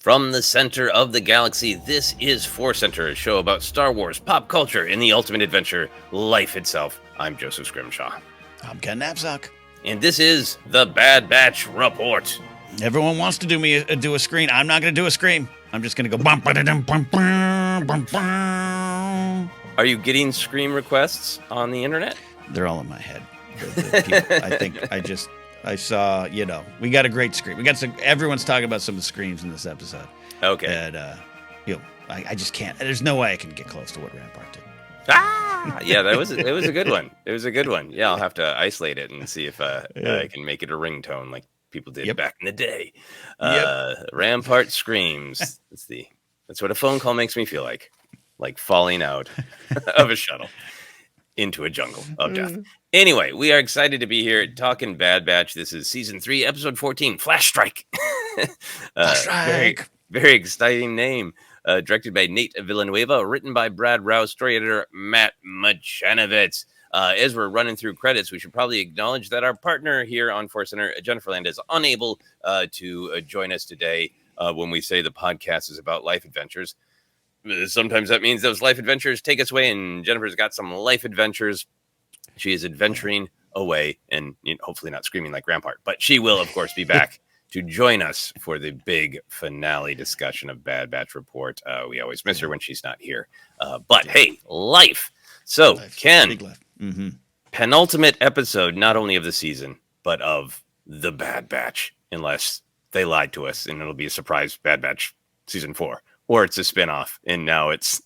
From the center of the galaxy, this is ForceCenter, a show about Star Wars, pop culture, and the ultimate adventure, life itself. I'm Joseph Scrimshaw. I'm Ken Napzok. And this is the Bad Batch Report. Everyone wants to do a screen. I'm not going to do a scream. I'm just going to go bum ba dum bum bum bum. Are you getting scream requests on the internet? They're all in my head. The people, I saw, we got a great scream. Everyone's talking about some of the screams in this episode. Okay. And, I just can't. There's no way I can get close to what Rampart did. Yeah, it was a good one. It was a good one. Yeah, I'll have to isolate it and see if I can make it a ringtone like people did back in the day. Rampart screams. That's what a phone call makes me feel like falling out of a shuttle into a jungle of death. Anyway, we are excited to be here talking Bad Batch. This is season 3, episode 14, Flash Strike. Flash Strike. Very, very exciting name. Directed by Nate Villanueva, written by Brad Rouse, story editor Matt Machanovitz. As we're running through credits, we should probably acknowledge that our partner here on ForceCenter, Jennifer Land, is unable to join us today when we say the podcast is about life adventures. Sometimes that means those life adventures take us away, and Jennifer's got some life adventures. She is adventuring away and hopefully not screaming like Rampart, but she will, of course, be back to join us for the big finale discussion of Bad Batch Report. We always miss her when she's not here. But hey, life. So, Ken, Big life. Mm-hmm. Penultimate episode, not only of the season, but of the Bad Batch, unless they lied to us and it'll be a surprise Bad Batch season 4. Or it's a spinoff, and now it's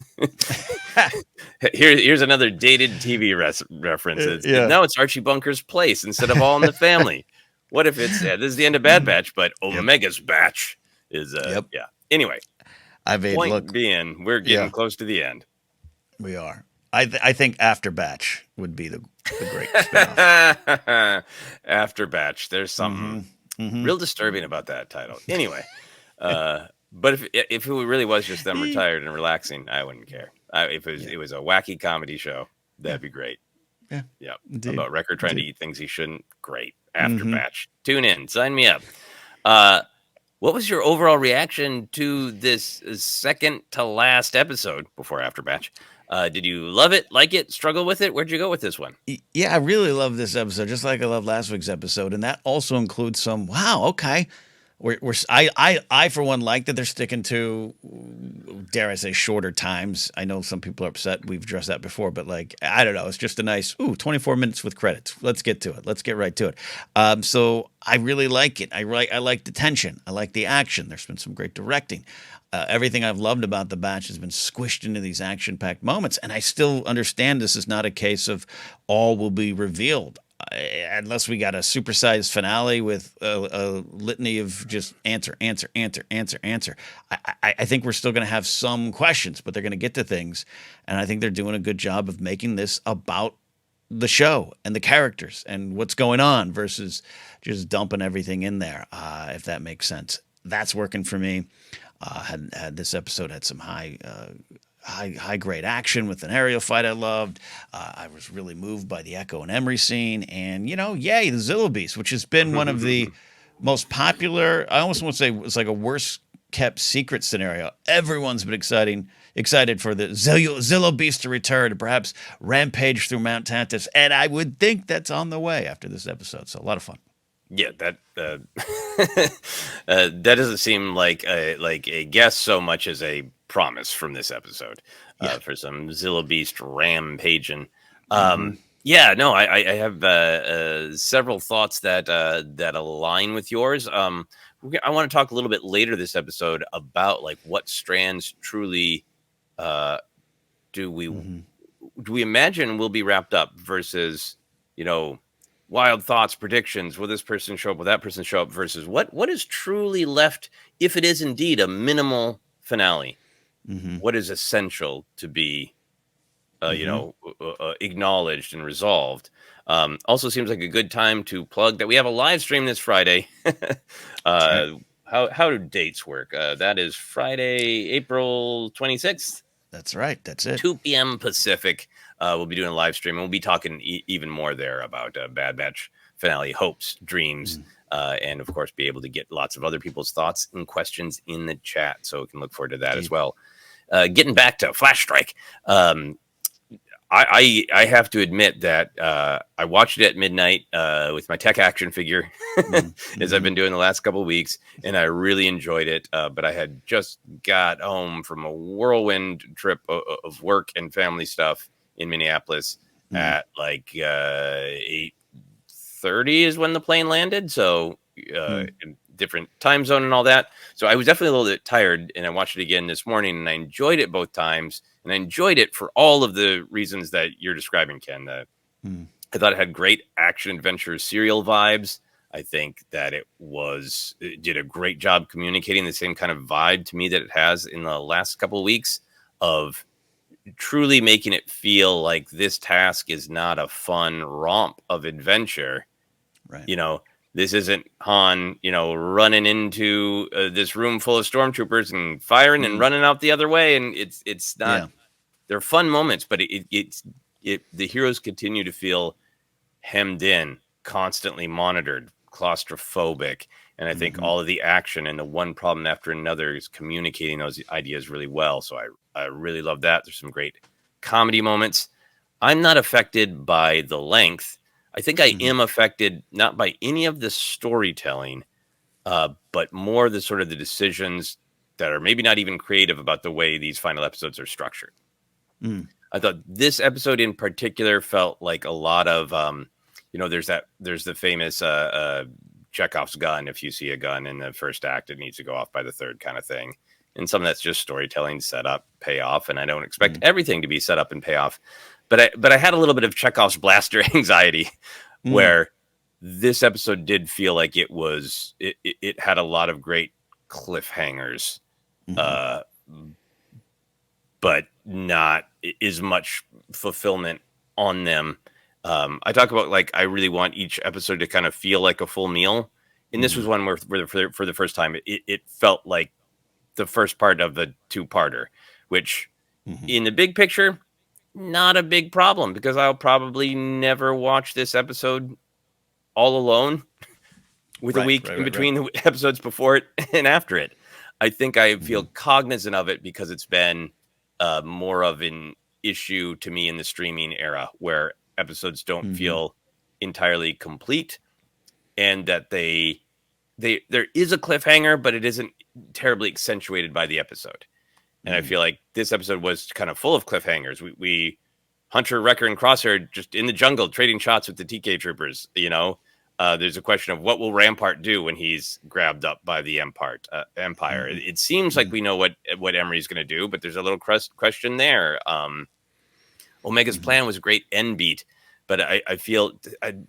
here's another dated TV reference. Now it's Archie Bunker's Place instead of All in the Family. What if it's this is the end of Bad Batch, but Omega's Batch is Anyway, point being, we're getting close to the end. We are. I think After Batch would be the great spinoff. After Batch, there's something real disturbing about that title. Anyway. But if it really was just them retired and relaxing, I wouldn't care. If it was a wacky comedy show, that'd be great. Yeah. About Wrecker trying to eat things he shouldn't. Great. After Batch. Tune in. Sign me up. What was your overall reaction to this second to last episode before After Batch? Did you love it, like it, struggle with it? Where'd you go with this one? Yeah, I really love this episode, just like I love last week's episode. And that also includes some, okay. I for one like that they're sticking to, dare I say, shorter times. I know some people are upset. We've addressed that before, but I don't know. It's just a nice 24 minutes with credits. Let's get to it. Let's get right to it. So I really like it. I like the tension. I like the action. There's been some great directing. Everything I've loved about the Batch has been squished into these action-packed moments, and I still understand this is not a case of all will be revealed. Unless we got a supersized finale with a litany of just answer. I think we're still going to have some questions, but they're going to get to things. And I think they're doing a good job of making this about the show and the characters and what's going on versus just dumping everything in there, if that makes sense. That's working for me. Had this episode had some high grade action with an aerial fight I loved. I was really moved by the Echo and Emery scene, and yay, the Zillo Beast, which has been one of the most popular. I almost want to say it's like a worst kept secret scenario. Everyone's been excited for the Zillo Beast to return and perhaps rampage through Mount Tantiss, and I would think that's on the way after this episode. So a lot of fun. Yeah, that that doesn't seem like a guess so much as a promise from this episode for some Zillo Beast rampaging. I have several thoughts that align with yours. I want to talk a little bit later this episode about what strands truly do we imagine will be wrapped up versus wild thoughts, predictions. Will this person show up? Will that person show up? Versus what is truly left if it is indeed a minimal finale? What is essential to be, acknowledged and resolved? Also seems like a good time to plug that we have a live stream this Friday. How do dates work? That is Friday, April 26th. That's right. That's it. 2 p.m. Pacific. We'll be doing a live stream, and we'll be talking even more there about Bad Batch finale hopes, dreams, and of course be able to get lots of other people's thoughts and questions in the chat. So we can look forward to that as well. Getting back to Flash Strike, I have to admit that I watched it at midnight with my tech action figure, as I've been doing the last couple of weeks, and I really enjoyed it. But I had just got home from a whirlwind trip of work and family stuff in Minneapolis at like 8:30 is when the plane landed. So in different time zone and all that. So I was definitely a little bit tired, and I watched it again this morning, and I enjoyed it both times. And I enjoyed it for all of the reasons that you're describing, Ken. I thought it had great action adventure serial vibes. I think that it did a great job communicating the same kind of vibe to me that it has in the last couple of weeks, of truly making it feel like this task is not a fun romp of adventure. Right. You know, this isn't Han, running into this room full of stormtroopers and firing and running out the other way. And it's not. Yeah. They're fun moments, but the heroes continue to feel hemmed in, constantly monitored, claustrophobic. And I think all of the action and the one problem after another is communicating those ideas really well. So I really love that. There's some great comedy moments. I'm not affected by the length. I think I am affected not by any of the storytelling, but more the sort of the decisions that are maybe not even creative about the way these final episodes are structured. I thought this episode in particular felt like a lot of, there's the famous Chekhov's gun. If you see a gun in the first act, it needs to go off by the third kind of thing. And some of that's just storytelling, set up, payoff. And I don't expect everything to be set up and payoff. But I had a little bit of Chekhov's blaster anxiety where this episode did feel like it had a lot of great cliffhangers, but not as much fulfillment on them. I talk about, like, I really want each episode to kind of feel like a full meal. And this was one where for the first time, it felt like the first part of the two-parter, which in the big picture, not a big problem, because I'll probably never watch this episode all alone with a week in between the episodes before it and after it. I think I feel cognizant of it because it's been more of an issue to me in the streaming era, where episodes don't feel entirely complete, and that there is a cliffhanger, but it isn't terribly accentuated by the episode. And I feel like this episode was kind of full of cliffhangers. We Hunter, Wrecker, and Crosshair just in the jungle trading shots with the TK troopers. There's a question of what will Rampart do when he's grabbed up by the Empire. It seems like we know what Emery's going to do, but there's a little question there. Omega's plan was a great end beat, but I feel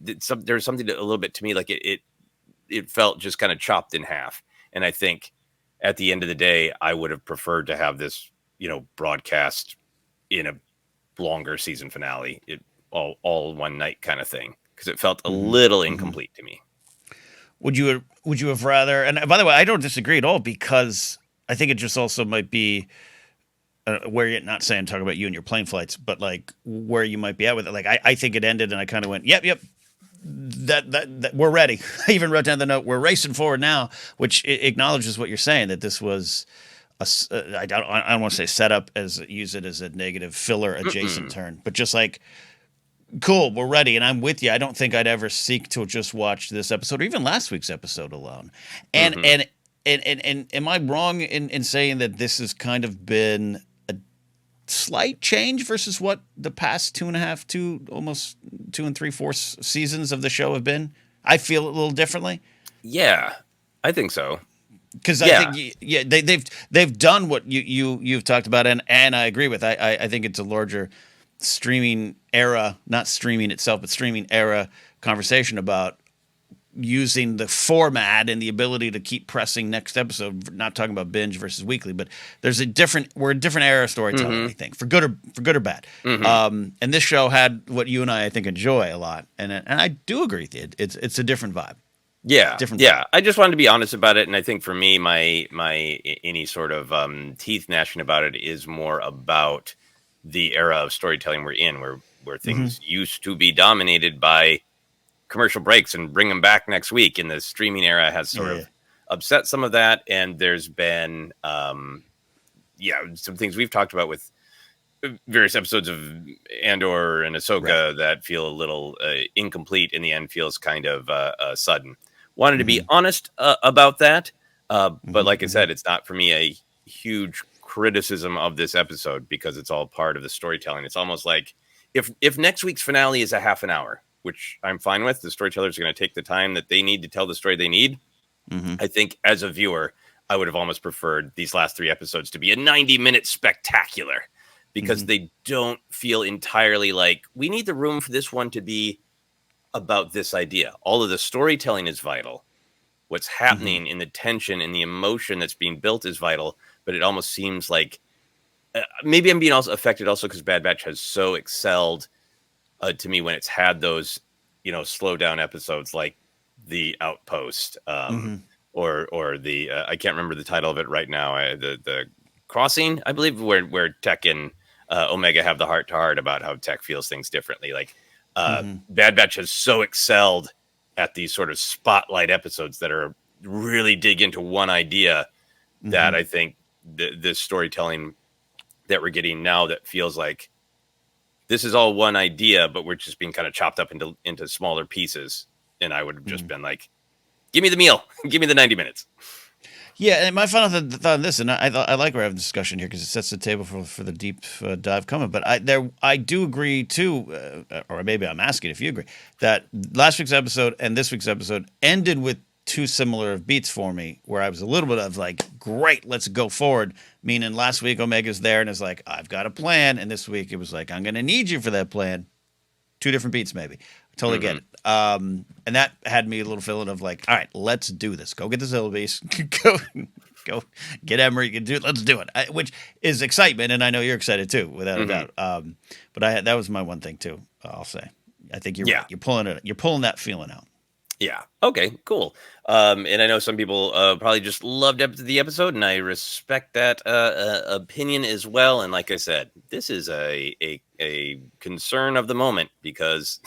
there's something a little bit to me like it felt just kind of chopped in half. And I think at the end of the day, I would have preferred to have this, broadcast in a longer season finale, all one night kind of thing, because it felt a little incomplete to me. Would you have rather? And by the way, I don't disagree at all, because I think it just also might be where you're not saying talk about you and your plane flights, but like where you might be at with it. Like I think it ended, and I kind of went, yep. That we're ready. I even wrote down the note, we're racing forward now, which acknowledges what you're saying, that this was I don't want to say setup, as use it as a negative filler adjacent turn, but just like, cool, we're ready. And I'm with you. I don't think I'd ever seek to just watch this episode or even last week's episode alone. And am I wrong in saying that this has kind of been a slight change versus what the past almost 2 3/4 seasons of the show have been? I feel it a little differently. Yeah, I think so. Because I think they've done what you've talked about, and I agree with. I think it's a larger streaming era, not streaming itself, but streaming era conversation about using the format and the ability to keep pressing next episode. Not talking about binge versus weekly, but we're a different era of storytelling. I think for good or bad. And this show had what you and I think enjoy a lot, and I do agree with you. It's a different vibe. Yeah, yeah. I just wanted to be honest about it, and I think for me, my any sort of teeth gnashing about it is more about the era of storytelling we're in, where things used to be dominated by commercial breaks and bring them back next week. And the streaming era has sort of upset some of that. And there's been, some things we've talked about with various episodes of Andor and Ahsoka that feel a little incomplete in the end, feels kind of sudden. Wanted to be honest about that. But like I said, it's not for me a huge criticism of this episode because it's all part of the storytelling. It's almost like if next week's finale is a half an hour, which I'm fine with, the storytellers are going to take the time that they need to tell the story they need. I think as a viewer, I would have almost preferred these last 3 episodes to be a 90-minute spectacular because they don't feel entirely like we need the room for this one to be about this idea. All of the storytelling is vital. What's happening in the tension and the emotion that's being built is vital, but it almost seems like maybe I'm being also affected also because Bad Batch has so excelled to me when it's had those, slow down episodes like The Outpost or the I can't remember the title of it right now. The Crossing, I believe, where Tech and Omega have the heart to heart about how Tech feels things differently. Like Bad Batch has so excelled at these sort of spotlight episodes that are really dig into one idea that I think this storytelling that we're getting now that feels like this is all one idea, but we're just being kind of chopped up into smaller pieces. And I would have just been like, give me the meal, give me the 90 minutes. Yeah, and my final thought on this, and I like we're having a discussion here because it sets the table for the deep dive coming. But I do agree too, or maybe I'm asking if you agree, that last week's episode and this week's episode ended with 2 similar beats for me, where I was a little bit of like, great, let's go forward. Meaning last week Omega's there and is like, I've got a plan, and this week it was like, I'm going to need you for that plan. 2 different beats maybe. Totally get it. And that had me a little feeling of like, all right, let's do this. Go get the Zillibees. go get Emery. You can do it. Let's do it. Which is excitement, and I know you're excited too, without a doubt. But that was my one thing too. I'll say. I think you're right. You're pulling that feeling out. Yeah. Okay, cool. And I know some people probably just loved the episode, and I respect that opinion as well. And like I said, this is a concern of the moment because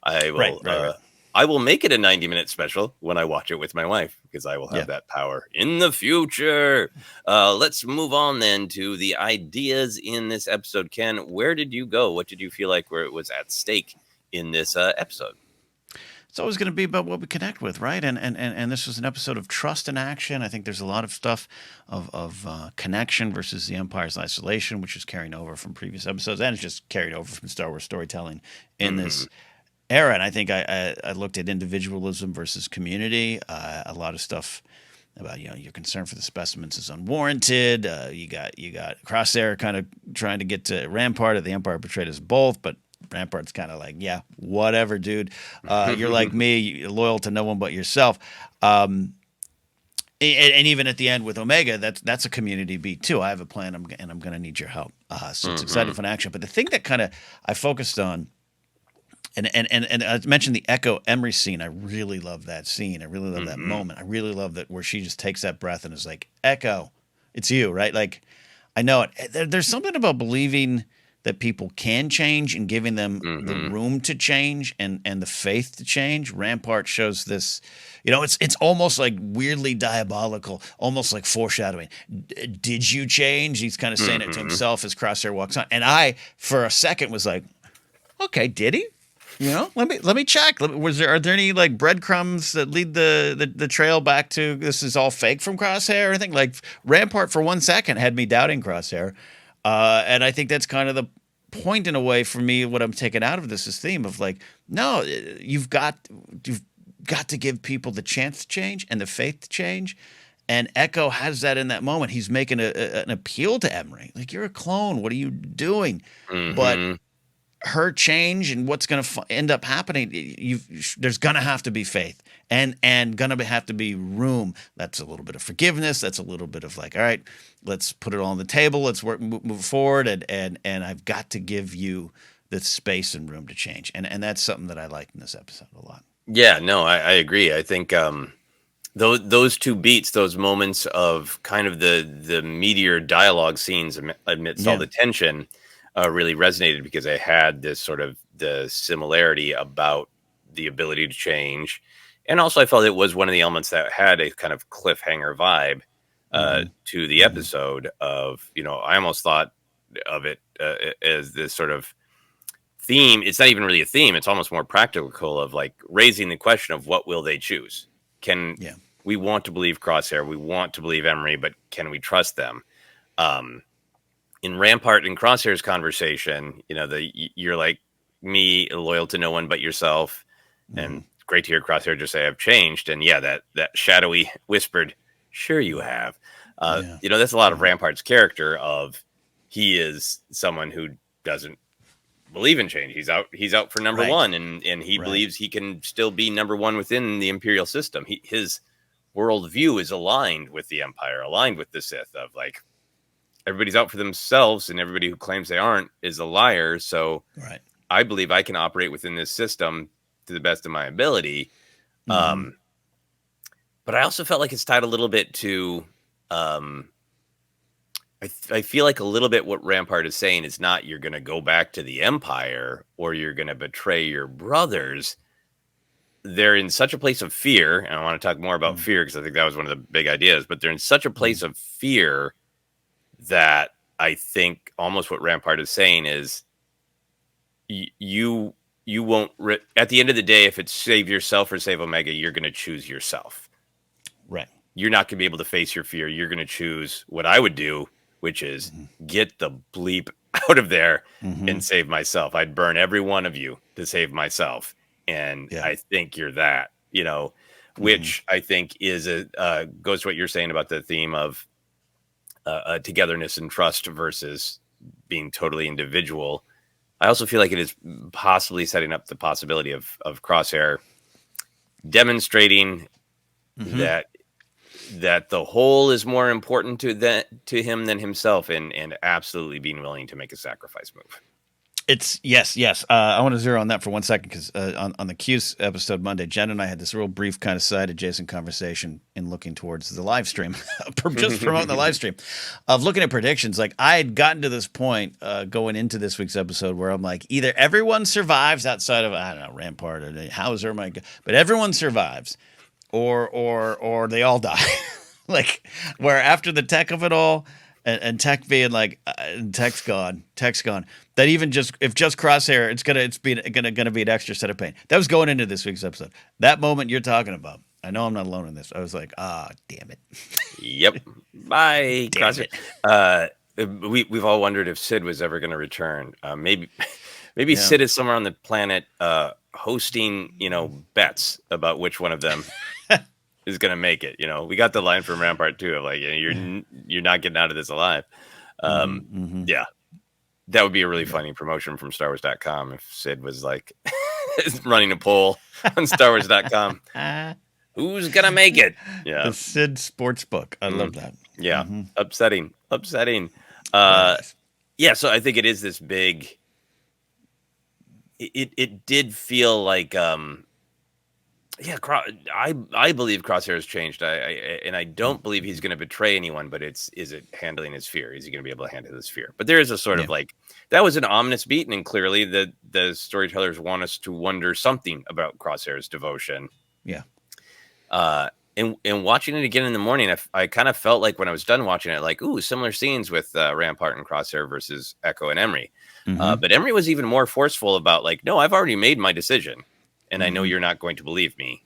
I will I will make it a 90-minute special when I watch it with my wife because I will have that power in the future. Let's move on then to the ideas in this episode. Ken, where did you go? What did you feel like where it was at stake in this episode? It's always going to be about what we connect with, right? And this was an episode of trust and action. I think there's a lot of stuff of connection versus the Empire's isolation, which is carrying over from previous episodes, and it's just carried over from Star Wars storytelling in this era. And I think I looked at individualism versus community. A lot of stuff about your concern for the specimens is unwarranted. You got Crosshair kind of trying to get to Rampart, or the Empire portrayed as both, but Rampart's kind of like, yeah, whatever, dude. You're like me, you're loyal to no one but yourself. And even at the end with Omega, that's a community beat too. I have a plan, and I'm going to need your help. So it's exciting for an action. But the thing that kind of I focused on, and I mentioned the Echo Emery scene. I really love that scene. I really love that moment. I really love that where she just takes that breath and is like, Echo, it's you, right? Like, I know it. There's something about believing that people can change and giving them the room to change and the faith to change. Rampart shows this, it's almost like weirdly diabolical, almost like foreshadowing. Did you change? He's kind of saying it to himself as Crosshair walks on. And I, for a second, was like, okay, did he? Let me check. Are there any like breadcrumbs that lead the trail back to this is all fake from Crosshair or anything? Like Rampart for 1 second had me doubting Crosshair. And I think that's kind of the point in a way for me. What I'm taking out of this is theme of like, no, you've got to give people the chance to change and the faith to change. And Echo has that in that moment. He's making an appeal to Emery. Like, you're a clone. What are you doing? But her change and what's going to end up happening, there's going to have to be faith and going to have to be room. That's a little bit of forgiveness. That's a little bit of like, all right, let's put it all on the table. Let's move forward. And I've got to give you the space and room to change. And that's something that I liked in this episode a lot. Yeah, no, I agree. I think those 2 beats, those moments of kind of the meteor dialogue scenes amidst all the tension, really resonated because I had this sort of the similarity about the ability to change. And also, I felt it was one of the elements that had a kind of cliffhanger vibe to the episode of, I almost thought of it as this sort of theme. It's not even really a theme. It's almost more practical of like raising the question of what will they choose? Can Yeah. we want to believe Crosshair? We want to believe Emery, but can we trust them? In Rampart and Crosshair's conversation, you're like me, loyal to no one but yourself. And great to hear Crosshair just say I've changed. And yeah, that shadowy whispered, sure you have. That's a lot of Rampart's character of he is someone who doesn't believe in change. He's out for number one, and he believes he can still be number one within the Imperial system. His worldview is aligned with the Empire, aligned with the Sith, of like everybody's out for themselves, and everybody who claims they aren't is a liar. So I believe I can operate within this system to the best of my ability. But I also felt like it's tied a little bit to I feel like a little bit what Rampart is saying is not you're going to go back to the Empire or you're going to betray your brothers. They're in such a place of fear, and I want to talk more about fear because I think that was one of the big ideas, but they're in such a place of fear that I think almost what Rampart is saying is you won't, at the end of the day, if it's save yourself or save Omega, you're going to choose yourself. Right. You're not going to be able to face your fear. You're going to choose what I would do, which is get the bleep out of there and save myself. I'd burn every one of you to save myself. And I think you're that, which I think is goes to what you're saying about the theme of togetherness and trust versus being totally individual. I also feel like it is possibly setting up the possibility of Crosshair demonstrating that the whole is more important to him than himself, and absolutely being willing to make a sacrifice move. It's yes. I want to zero on that for 1 second because on the Q's episode Monday, Jen and I had this real brief kind of side adjacent conversation in looking towards the live stream, just promoting the live stream of looking at predictions. Like I had gotten to this point going into this week's episode where I'm like, either everyone survives outside of I don't know Rampart or Hauser, but everyone survives, or they all die. Like where after the tech of it all. And Tech being like, Tech's gone. That even if just Crosshair, it's gonna be an extra set of pain. That was going into this week's episode. That moment you're talking about. I know I'm not alone in this. I was like, damn it. Yep. Bye, Crosshair. We've all wondered if Sid was ever going to return. Maybe Sid is somewhere on the planet hosting, bets about which one of them is going to make it. We got the line from Rampart too of like, you're not getting out of this alive. Yeah, that would be a really funny promotion from StarWars.com if Sid was like running a poll on StarWars.com. Who's going to make it? Yeah. The Sid Sportsbook. I love that. Yeah. Upsetting. Yeah. So I think it is this big, it did feel like, I believe Crosshair has changed. I don't believe he's going to betray anyone, but is it handling his fear? Is he going to be able to handle his fear? But there is a sort of like, that was an ominous beat. And clearly the storytellers want us to wonder something about Crosshair's devotion. Yeah. And watching it again in the morning, I kind of felt like when I was done watching it, like, ooh, similar scenes with Rampart and Crosshair versus Echo and Emery. But Emery was even more forceful about like, no, I've already made my decision. And I know you're not going to believe me,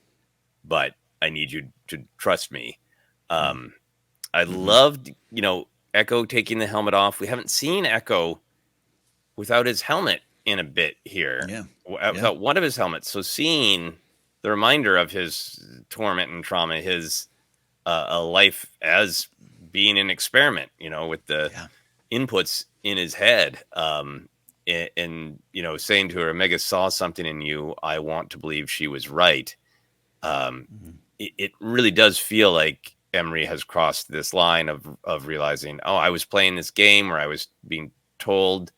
but I need you to trust me. I loved, Echo taking the helmet off. We haven't seen Echo without his helmet in a bit here. Yeah. Without one of his helmets. So seeing the reminder of his torment and trauma, his a life as being an experiment, with the inputs in his head. And saying to her, Omega saw something in you. I want to believe she was right. It really does feel like Emery has crossed this line of realizing, I was playing this game where I was being told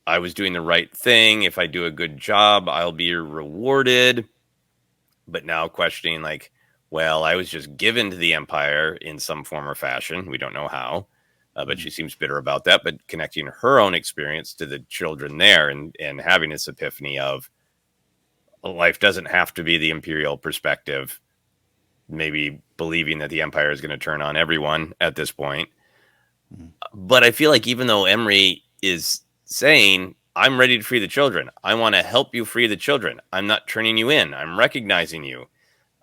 I was doing the right thing. If I do a good job, I'll be rewarded. But now questioning like, well, I was just given to the Empire in some form or fashion. We don't know how. But she seems bitter about that, but connecting her own experience to the children there and having this epiphany of, life doesn't have to be the imperial perspective, maybe believing that the empire is going to turn on everyone at this point. Mhm. But I feel like even though Emery is saying, I'm ready to free the children, I want to help you free the children, I'm not turning you in, I'm recognizing you,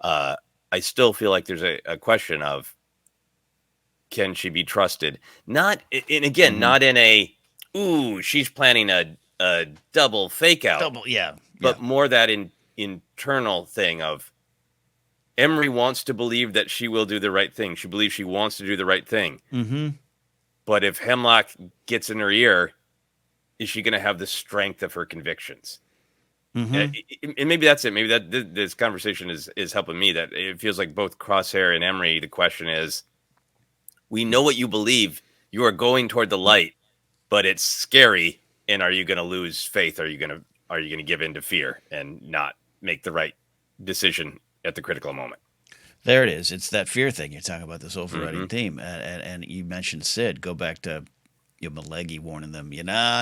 uh, I still feel like there's a question of, can she be trusted? Not, and again, Mhm. not in a, ooh, she's planning a double fake out, Double, yeah, yeah. but more that internal thing of, Emery wants to believe that she will do the right thing. She believes she wants to do the right thing. Mm-hmm. But if Hemlock gets in her ear, is she going to have the strength of her convictions? Mm-hmm. And maybe that's it. Maybe that this conversation is helping me. That it feels like both Crosshair and Emery. The question is, we know what you believe. You are going toward the light, but it's scary. And are you going to lose faith? Are you going to give in to fear and not make the right decision at the critical moment? There it is. It's that fear thing you're talking about. This overriding Mm-hmm. theme, and you mentioned Sid. Go back to Malegi warning them.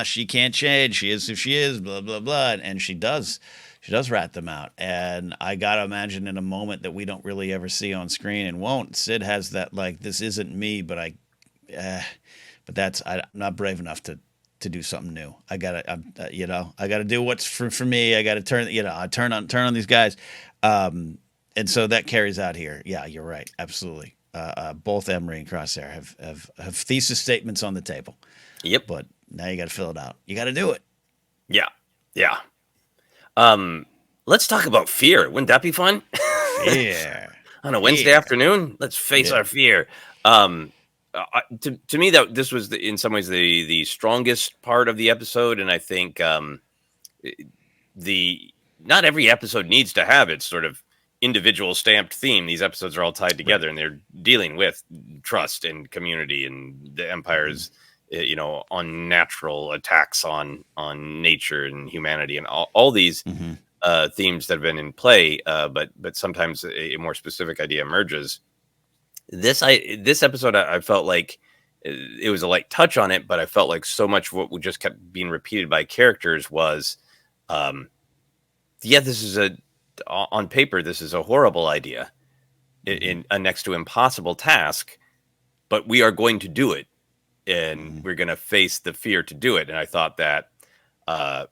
She can't change. She is who she is. Blah blah blah. And she does. She does rat them out. And I gotta imagine in a moment that we don't really ever see on screen and won't. Sid has that like, this isn't me, but but I'm not brave enough to do something new. I gotta do what's for me. I gotta I turn on these guys. And so that carries out here. Yeah, you're right. Absolutely. Both Emery and Crosshair have thesis statements on the table, Yep. but now you got to fill it out. You got to do it. Yeah. Yeah. Um, let's talk about fear. Wouldn't that be fun? Fear. On a Wednesday Fear. afternoon, let's face Yeah. our fear. To me, that this was in some ways the strongest part of the episode, and I think the not every episode needs to have its sort of individual stamped theme. These episodes are all tied Right. together, and they're dealing with trust and community and the Mm-hmm. empire's unnatural attacks on nature and humanity and all these Mm-hmm. themes that have been in play, but sometimes a more specific idea emerges. This episode, I felt like it was a light touch on it, but I felt like so much of what just kept being repeated by characters was, um, yeah, this is on paper, this is a horrible idea, Mm-hmm. in a next to impossible task, but we are going to do it, and Mm-hmm. we're going to face the fear to do it. And I thought that uh,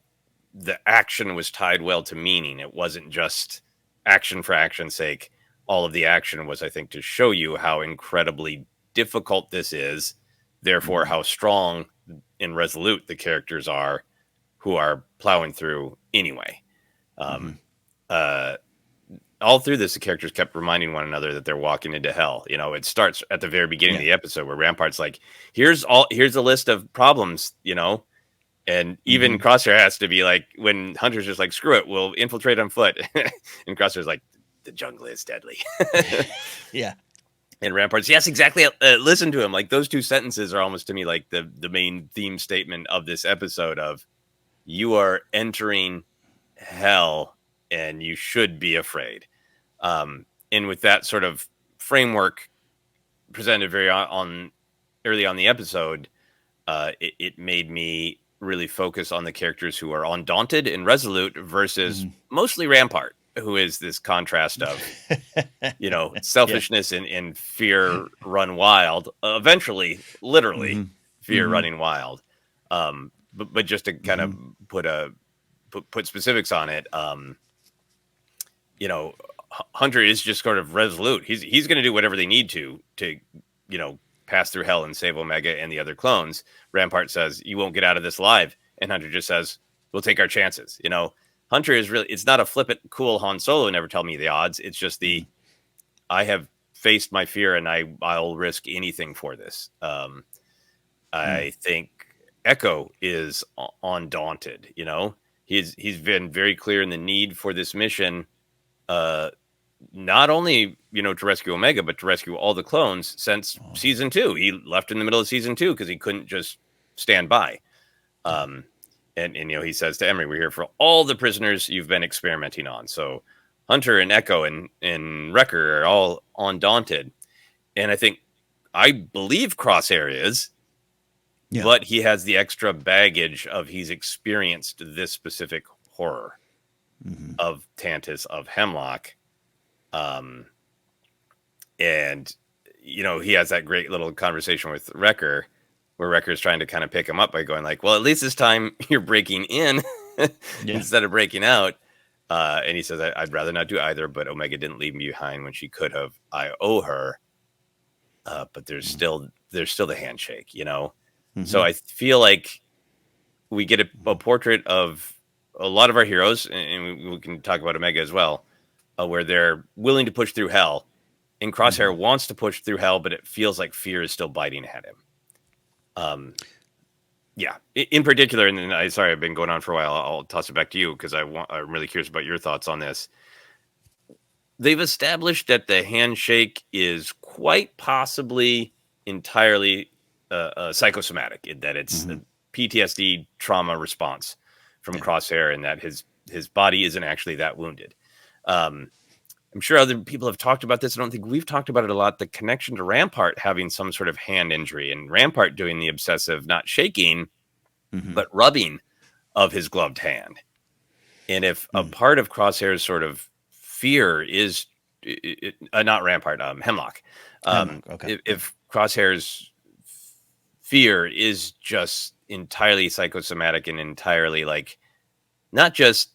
the action was tied well to meaning. It wasn't just action for action's sake. All of the action was, I think, to show you how incredibly difficult this is, therefore, Mm-hmm. how strong and resolute the characters are who are plowing through anyway. Mm-hmm. Um, uh, all through this, the characters kept reminding one another that they're walking into hell. It starts at the very beginning of Yeah. the episode where Rampart's like, here's a list of problems, and even Mm-hmm. Crosshair has to be like, when Hunter's just like, screw it, we'll infiltrate on foot. And Crosshair's like, the jungle is deadly. Yeah. And Rampart's, yes, exactly. Listen to him. Like, those two sentences are almost to me like the main theme statement of this episode of, you are entering hell and you should be afraid. And with that sort of framework presented very early on the episode, it made me really focus on the characters who are undaunted and resolute versus Mm-hmm. mostly Rampart, who is this contrast of, Yeah. selfishness and fear run wild, eventually, literally, Mm-hmm. fear Mm-hmm. running wild. But just to kind Mm-hmm. of put specifics on it, you know, Hunter is just sort of resolute. He's going to do whatever they need to pass through hell and save Omega and the other clones. Rampart says, "You won't get out of this alive," and Hunter just says, "We'll take our chances." Hunter is really, it's not a flippant, cool Han Solo, never tell me the odds. It's just Mm-hmm. I have faced my fear and I'll risk anything for this. I think Echo is undaunted. He's been very clear in the need for this mission, uh, not only to rescue Omega, but to rescue all the clones since Oh, season 2. He left in the middle of season 2 because he couldn't just stand by. yeah. Um, and he says to Emery, "We're here for all the prisoners you've been experimenting on." So Hunter and Echo and Wrecker are all undaunted, and I believe Crosshair is, Yeah. but he has the extra baggage of he's experienced this specific horror. Mm-hmm. of Tantiss, of Hemlock. Um, and, he has that great little conversation with Wrecker, where Wrecker's trying to kind of pick him up by going like, well, at least this time you're breaking in Yeah. instead of breaking out. And he says, I'd rather not do either, but Omega didn't leave me behind when she could have. I owe her. But there's still the handshake. So Mm-hmm. I feel like we get a portrait of a lot of our heroes, and we can talk about Omega as well, where they're willing to push through hell. And Mm-hmm. Crosshair wants to push through hell, but it feels like fear is still biting at him. Um, yeah, in particular, and sorry, I've been going on for a while. I'll toss it back to you because I'm really curious about your thoughts on this. They've established that the handshake is quite possibly entirely psychosomatic, in that it's Mm-hmm. a PTSD trauma response from Yeah. Crosshair, and that his body isn't actually that wounded. Um, I'm sure other people have talked about this. I don't think we've talked about it a lot. The connection to Rampart having some sort of hand injury, and Rampart doing the obsessive, not shaking, Mm-hmm. but rubbing of his gloved hand. And if a Mm-hmm. part of Crosshair's sort of fear is not Rampart, Hemlock, Hemlock. Okay. Yeah. if Crosshair's fear is just entirely psychosomatic and entirely like not just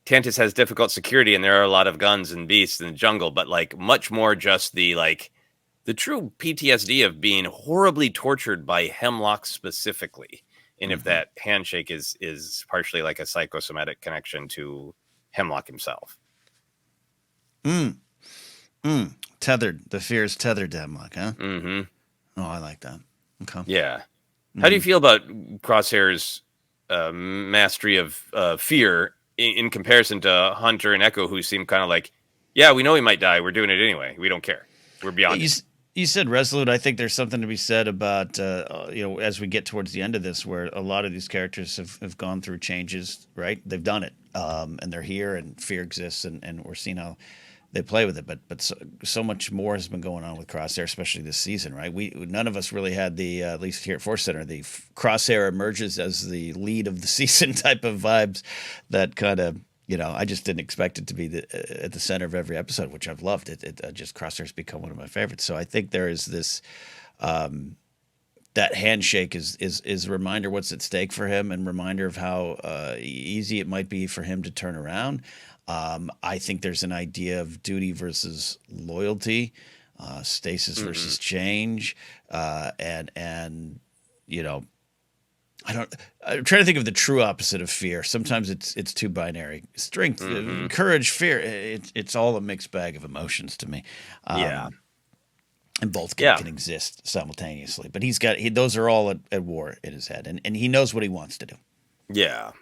Tantiss has difficult security and there are a lot of guns and beasts in the jungle, but like much more just the true PTSD of being horribly tortured by Hemlock specifically. And if Mm-hmm. that handshake is partially like a psychosomatic connection to Hemlock himself. Mm. Mm. Tethered. The fear is tethered to Hemlock, huh? Mm-hmm. Oh, I like that. Okay. Yeah. How do Mm-hmm. you feel about Crosshair's mastery of fear in comparison to Hunter and Echo, who seem kind of like, yeah, we know he might die. We're doing it anyway. We don't care. We're Yeah, beyond it. you said resolute. I think there's something to be said about as we get towards the end of this, where a lot of these characters have gone through changes. Right, they've done it, and they're here, and fear exists, and we're seeing how they play with it. But so much more has been going on with Crosshair, especially this season. Right, we none of us really had the at least here at ForceCenter, the Crosshair emerges as the lead of the season type of vibes that kind of I just didn't expect it to be at the center of every episode, which I've loved. It just Crosshair's become one of my favorites. So I think there is this that handshake is a reminder what's at stake for him, and reminder of how easy it might be for him to turn around. I think there's an idea of duty versus loyalty, stasis Mm-hmm. versus change, and you know I don't. I'm trying to think of the true opposite of fear. Sometimes it's too binary. Strength, Mm-hmm. courage, fear. It's all a mixed bag of emotions to me, Yeah. and both can, Yeah. can exist simultaneously. But those are all at war in his head, and he knows what he wants to do. Yeah.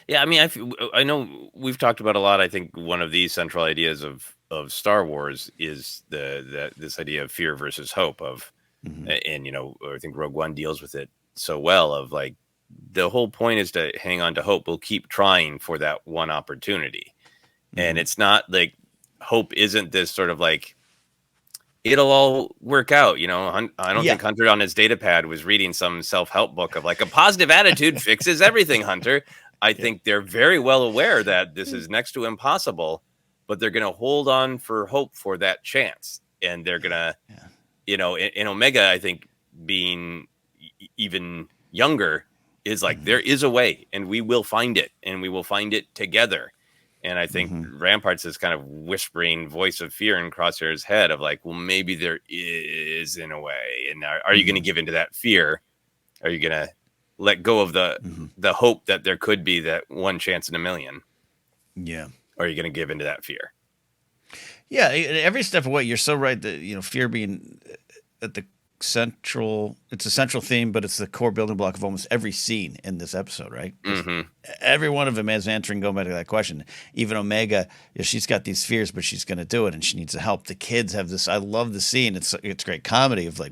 Yeah. I mean, I know we've talked about a lot. I think one of these central ideas of Star Wars is this idea of fear versus hope Hmm. and I think Rogue One deals with it so well of like the whole point is to hang on to hope. We'll keep trying for that one opportunity. And Hmm. it's not like hope isn't this sort of like it'll all work out. I don't Yeah, think Hunter on his data pad was reading some self-help book of like a positive attitude fixes everything, Hunter. I yeah, think they're very well aware that this is next to impossible, but they're going to hold on for hope for that chance. And they're going to, yeah. in Omega, I think being even younger is like, Hmm. there is a way and we will find it and we will find it together. And I think Hmm. Rampart's this kind of whispering voice of fear in Crosshair's head of like, well, maybe there is in a way. And are you going to Hmm. give into that fear? Are you going to let go of Hmm. the hope that there could be that one chance in a million? Yeah. Or are you going to give into that fear? Yeah, every step of the way, you're so right that fear being at the central. It's a central theme, but it's the core building block of almost every scene in this episode, right? Because Mm-hmm. every one of them is answering, going back to that question. Even Omega, she's got these fears, but she's going to do it, and she needs the help. The kids have this. I love the scene. It's great comedy of like,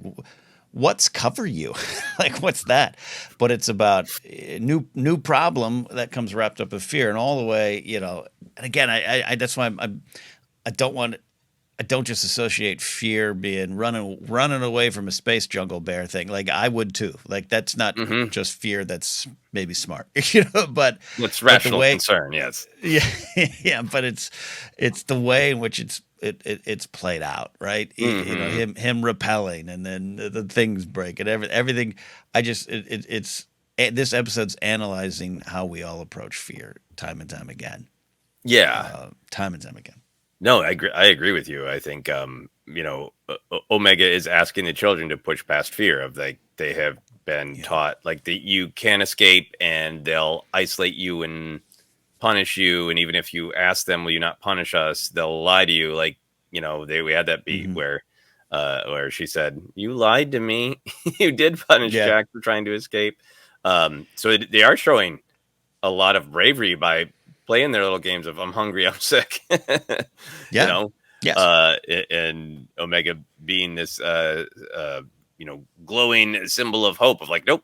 what's cover you? Like, what's that? But it's about new problem that comes wrapped up with fear, and all the way, And again, I that's why I don't want I don't just associate fear being running away from a space jungle bear thing. Like I would too. Like that's not Hmm. just fear. That's maybe smart, It's but the rational way, concern. Yes. yeah, yeah. But it's the way in which it's played out, right? Hmm. Him repelling, and then the things break, and everything. I just this episode's analyzing how we all approach fear, time and time again, Yeah. time and time again. No, I agree with you. I think Omega is asking the children to push past fear of like they have been Yeah. taught like that you can't escape and they'll isolate you and punish you, and even if you ask them, will you not punish us, they'll lie to you. Like we had that beat Hmm. where she said, "You lied to me. You did punish Yeah. Jack for trying to escape." So they are showing a lot of bravery by playing their little games of "I'm hungry, I'm sick," you Yeah. know, Yes. and Omega being this glowing symbol of hope of like, nope,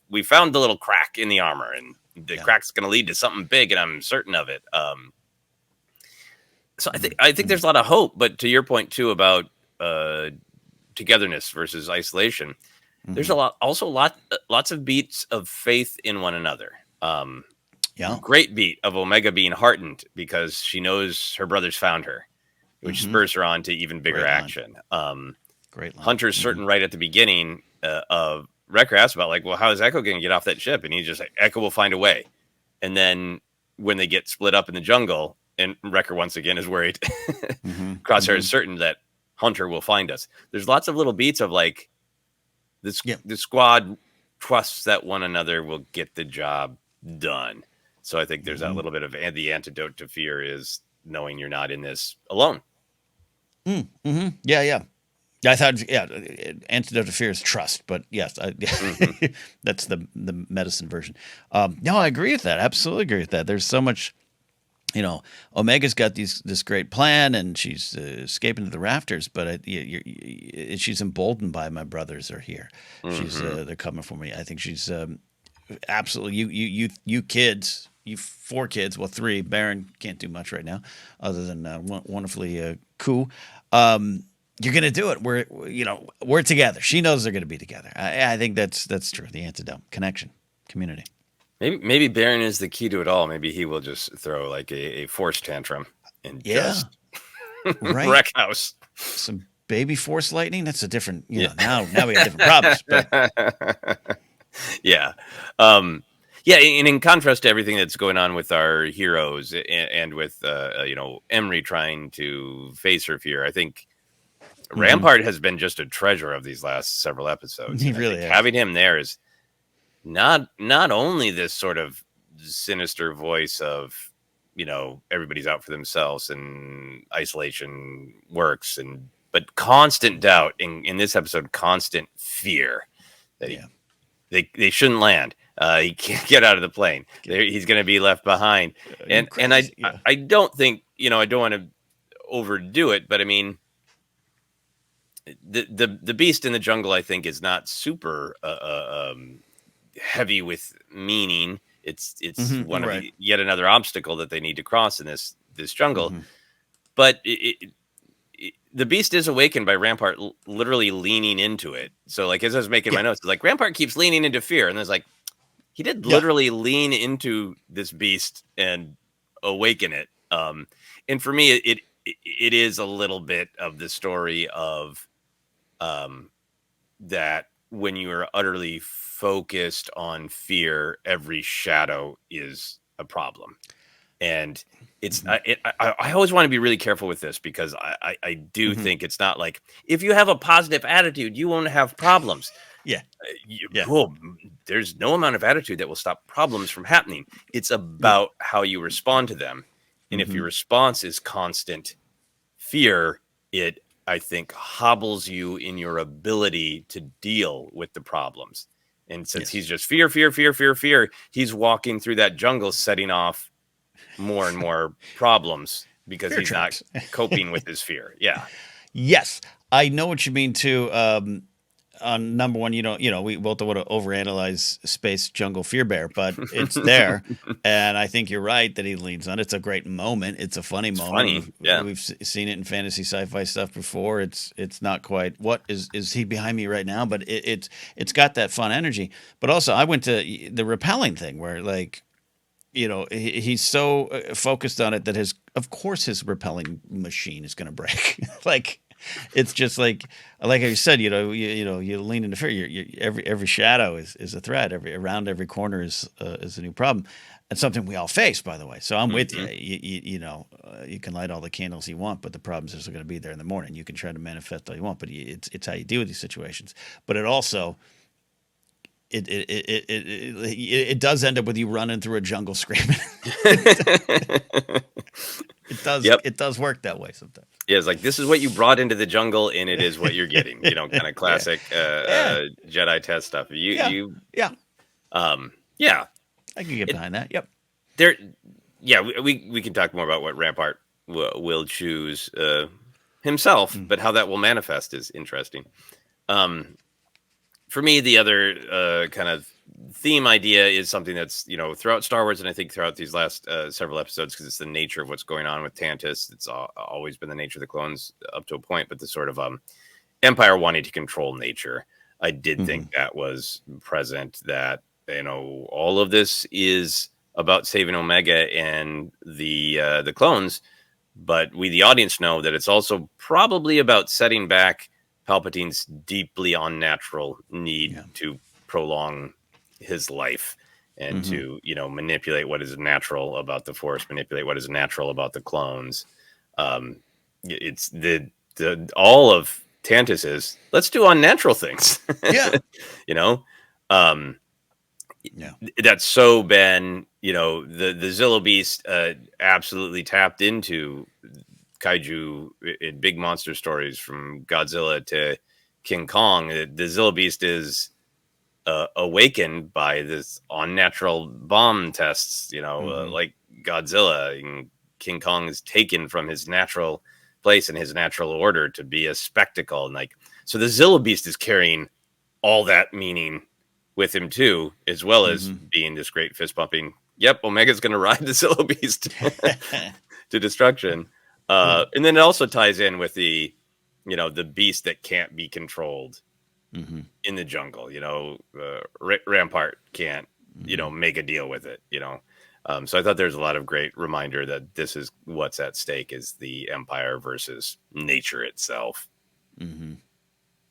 we found the little crack in the armor, and the Yeah. crack's going to lead to something big, and I'm certain of it. So Mm, I think mm, there's a lot of hope, but to your point too about uh, togetherness versus isolation, there's mhm. lots of beats of faith in one another. Yeah. Great beat of Omega being heartened because she knows her brothers found her, which Mhm. spurs her on to even bigger Great line. action. Great line. Hunter's Mhm. certain right at the beginning of Wrecker asks about like, well, how is Echo going to get off that ship? And he's just like, Echo will find a way. And then when they get split up in the jungle, and Wrecker once again is worried, Mhm. Crosshair is Mhm. certain that Hunter will find us. There's lots of little beats of like this Yeah. the squad trusts that one another will get the job done. So I think there's that Mhm. little bit of and the antidote to fear is knowing you're not in this alone. Mm. Mhm. Yeah, yeah. Yeah, I thought, yeah, antidote to fear is trust, but yes, Hmm. that's the medicine version. No, I agree with that. Absolutely agree with that. There's so much, Omega's got this great plan, and she's escaping to the rafters, but she's emboldened by my brothers are here. Hmm. They're coming for me. I think she's absolutely you kids, you four kids, well three. Baron can't do much right now, other than wonderfully cool. You're gonna do it. We're together. She knows they're gonna be together. I think that's true. The antidote, connection, community. Maybe Baron is the key to it all. Maybe he will just throw like a force tantrum and Yeah, just right. wreck house. Some baby force lightning. That's a different. Yeah. Now we got different problems. But Yeah. Um, yeah, and in contrast to everything that's going on with our heroes and with Emery trying to face her fear, I think hmm, Rampart has been just a treasure of these last several episodes, he and I really think has. having him there is not only this sort of sinister voice of everybody's out for themselves and isolation works, and but constant doubt in this episode, constant fear that Yeah. they shouldn't land. He can't get out of the plane. He's going to be left behind. Are you And crazy? Yeah. I don't think I don't want to overdo it, but I mean the beast in the jungle I think is not super heavy with meaning. It's one of Right. the yet another obstacle that they need to cross in this jungle. Hmm. But the beast is awakened by Rampart literally leaning into it. So like as I was making Yeah. my notes, it's like Rampart keeps leaning into fear, and there's like he did Yeah. literally lean into this beast and awaken it. And for me, it is a little bit of the story of um, that when you are utterly focused on fear, every shadow is a problem. And Hmm. I always want to be really careful with this because I do Hmm. think it's not like if you have a positive attitude, you won't have problems. Yeah. Yeah. Cool. There's no amount of attitude that will stop problems from happening. It's Yeah. about how you respond to them. And if Hmm. your response is constant fear, it, I think, hobbles you in your ability to deal with the problems. And since Yes. he's just fear, fear, fear, fear, fear, he's walking through that jungle setting off more and more problems because Fear he's not traps. coping with his fear. Yeah. Yes, I know what you mean too. on number one, we both don't want to overanalyze Space Jungle Fear Bear, but it's there, and I think you're right that he leans on it. It's a great moment. It's a funny It's moment. funny. Yeah. We've seen it in fantasy sci-fi stuff before. It's not quite what is he behind me right now, but it's got that fun energy. But also, I went to the repelling thing where like he's so focused on it that of course his repelling machine is going to break. Like it's just like how you said, you lean into fear. Every shadow is a threat. Around every corner is a new problem, and something we all face, by the way. So I'm with you. You can light all the candles you want, but the problems are going to be there in the morning. You can try to manifest all you want, but it's how you deal with these situations. But it also it does end up with you running through a jungle screaming. Yep. It does work that way sometimes. Yeah, it's like this is what you brought into the jungle, and it is what you're getting. Kind of classic Jedi test stuff. Yeah. Yeah. I can get behind that. Yep. There. Yeah, we can talk more about what Rampart will choose himself, but how that will manifest is interesting. For me, the other kind of theme idea is something that's throughout Star Wars, and I think throughout these last several episodes, because it's the nature of what's going on with Tantiss. It's always been the nature of the clones up to a point, but the sort of Empire wanting to control nature. I did think that was present. That all of this is about saving Omega and the clones, but we, the audience, know that it's also probably about setting back Palpatine's deeply unnatural need to prolong his life and to manipulate what is natural about the Force, manipulate what is natural about the clones. It's the all of Tantiss is let's do unnatural things. That's so been the Zillo Beast absolutely tapped into kaiju in big monster stories from Godzilla to King Kong. The Zillo Beast is awakened by this unnatural bomb tests, like Godzilla. And King Kong is taken from his natural place and his natural order to be a spectacle. And so the Zillo Beast is carrying all that meaning with him too, as well as being this great fist pumping. Yep, Omega's going to ride the Zillo Beast to destruction. And then it also ties in with the beast that can't be controlled in the jungle. Rampart can't, make a deal with it. So I thought there's a lot of great reminder that this is what's at stake is the Empire versus nature itself.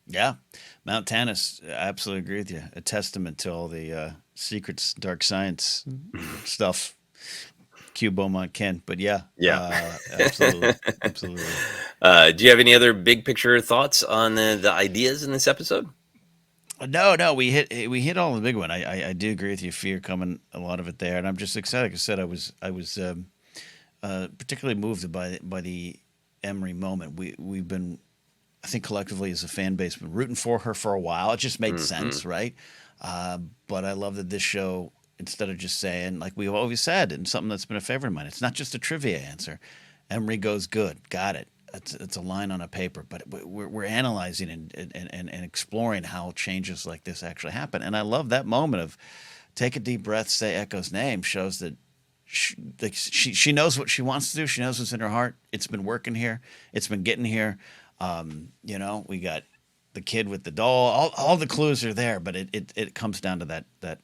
Yeah, Mount Tantiss. I absolutely agree with you. A testament to all the secrets, dark science stuff. Q Beaumont Ken, but absolutely. Do you have any other big picture thoughts on the ideas in this episode? No, we hit all the big one. I do agree with you. Fear coming, a lot of it there, and I'm just excited. Like I said, I was particularly moved by the Emery moment. We've been, I think, collectively as a fan base, been rooting for her for a while. It just made sense, right? But I love that this show, instead of just saying, like we've always said, and something that's been a favorite of mine, it's not just a trivia answer. Emery goes, good, got it. It's a line on a paper, but we're analyzing and exploring how changes like this actually happen. And I love that moment of take a deep breath, say Echo's name, shows that she knows what she wants to do. She knows what's in her heart. It's been working here. It's been getting here. We got the kid with the doll. All the clues are there, but it comes down to that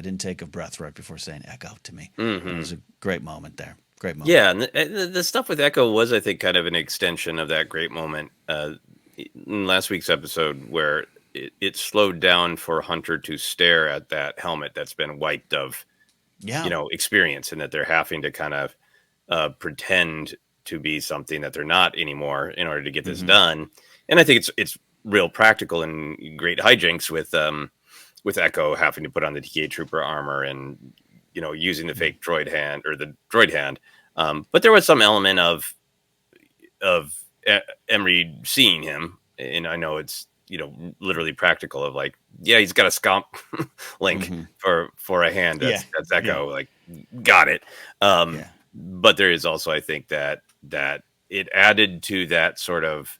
intake of breath right before saying Echo to me. It was a great moment there. Great moment. Yeah, and the stuff with Echo was, I think, kind of an extension of that great moment in last week's episode where it slowed down for Hunter to stare at that helmet that's been wiped of, experience, and that they're having to kind of pretend to be something that they're not anymore in order to get this done. And I think it's real practical and great hijinks with Echo having to put on the DK Trooper armor and using the fake droid hand or the droid hand. But there was some element of Emery seeing him, and I know it's literally practical of like, yeah, he's got a scomp link for a hand. That's Echo. Like, got it. But there is also, I think, that it added to that sort of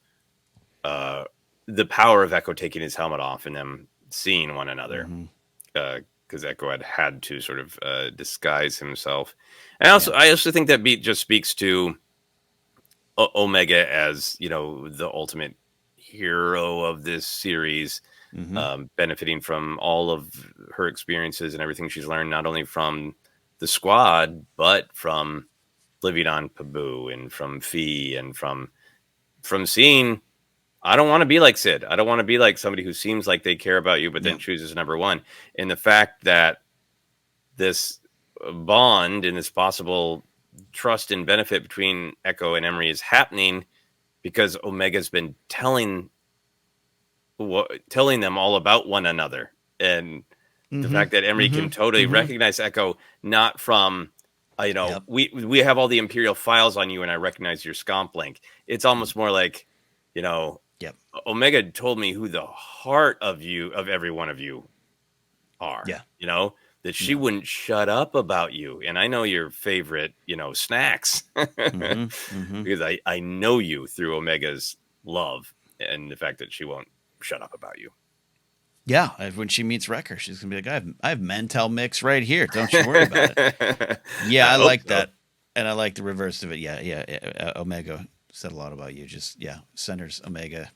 the power of Echo taking his helmet off and them seeing one another, Mm-hmm. because Echo had to sort of disguise himself. And Yeah. I also think that beat just speaks to Omega as, you know, the ultimate hero of this series, Mm-hmm. benefiting from all of her experiences and everything she's learned, not only from the squad, but from living on Pabu and from Fee and from seeing, I don't want to be like Sid. I don't want to be like somebody who seems like they care about you, but Yeah. then chooses number one. And the fact that this bond and this possible trust and benefit between Echo and Emery is happening because Omega's been telling them all about one another. And the Mm-hmm. fact that Emery Mm-hmm. can totally Mm-hmm. recognize Echo, not from, Yep. we have all the Imperial files on you and I recognize your scomp link. It's almost more like, you know, Yep. Omega told me who the heart of every one of you are, Yeah. you know, that she Yeah. wouldn't shut up about you. And I know your favorite, you know, snacks Mm-hmm. Mm-hmm. because I know you through Omega's love and the fact that she won't shut up about you. Yeah. When she meets Wrecker, she's gonna be like, I have Mantel mix right here. Don't you worry about it. Yeah, I I hope like so. that, and I like the reverse of it. Yeah. Yeah. Omega said a lot about you. Just centers Omega.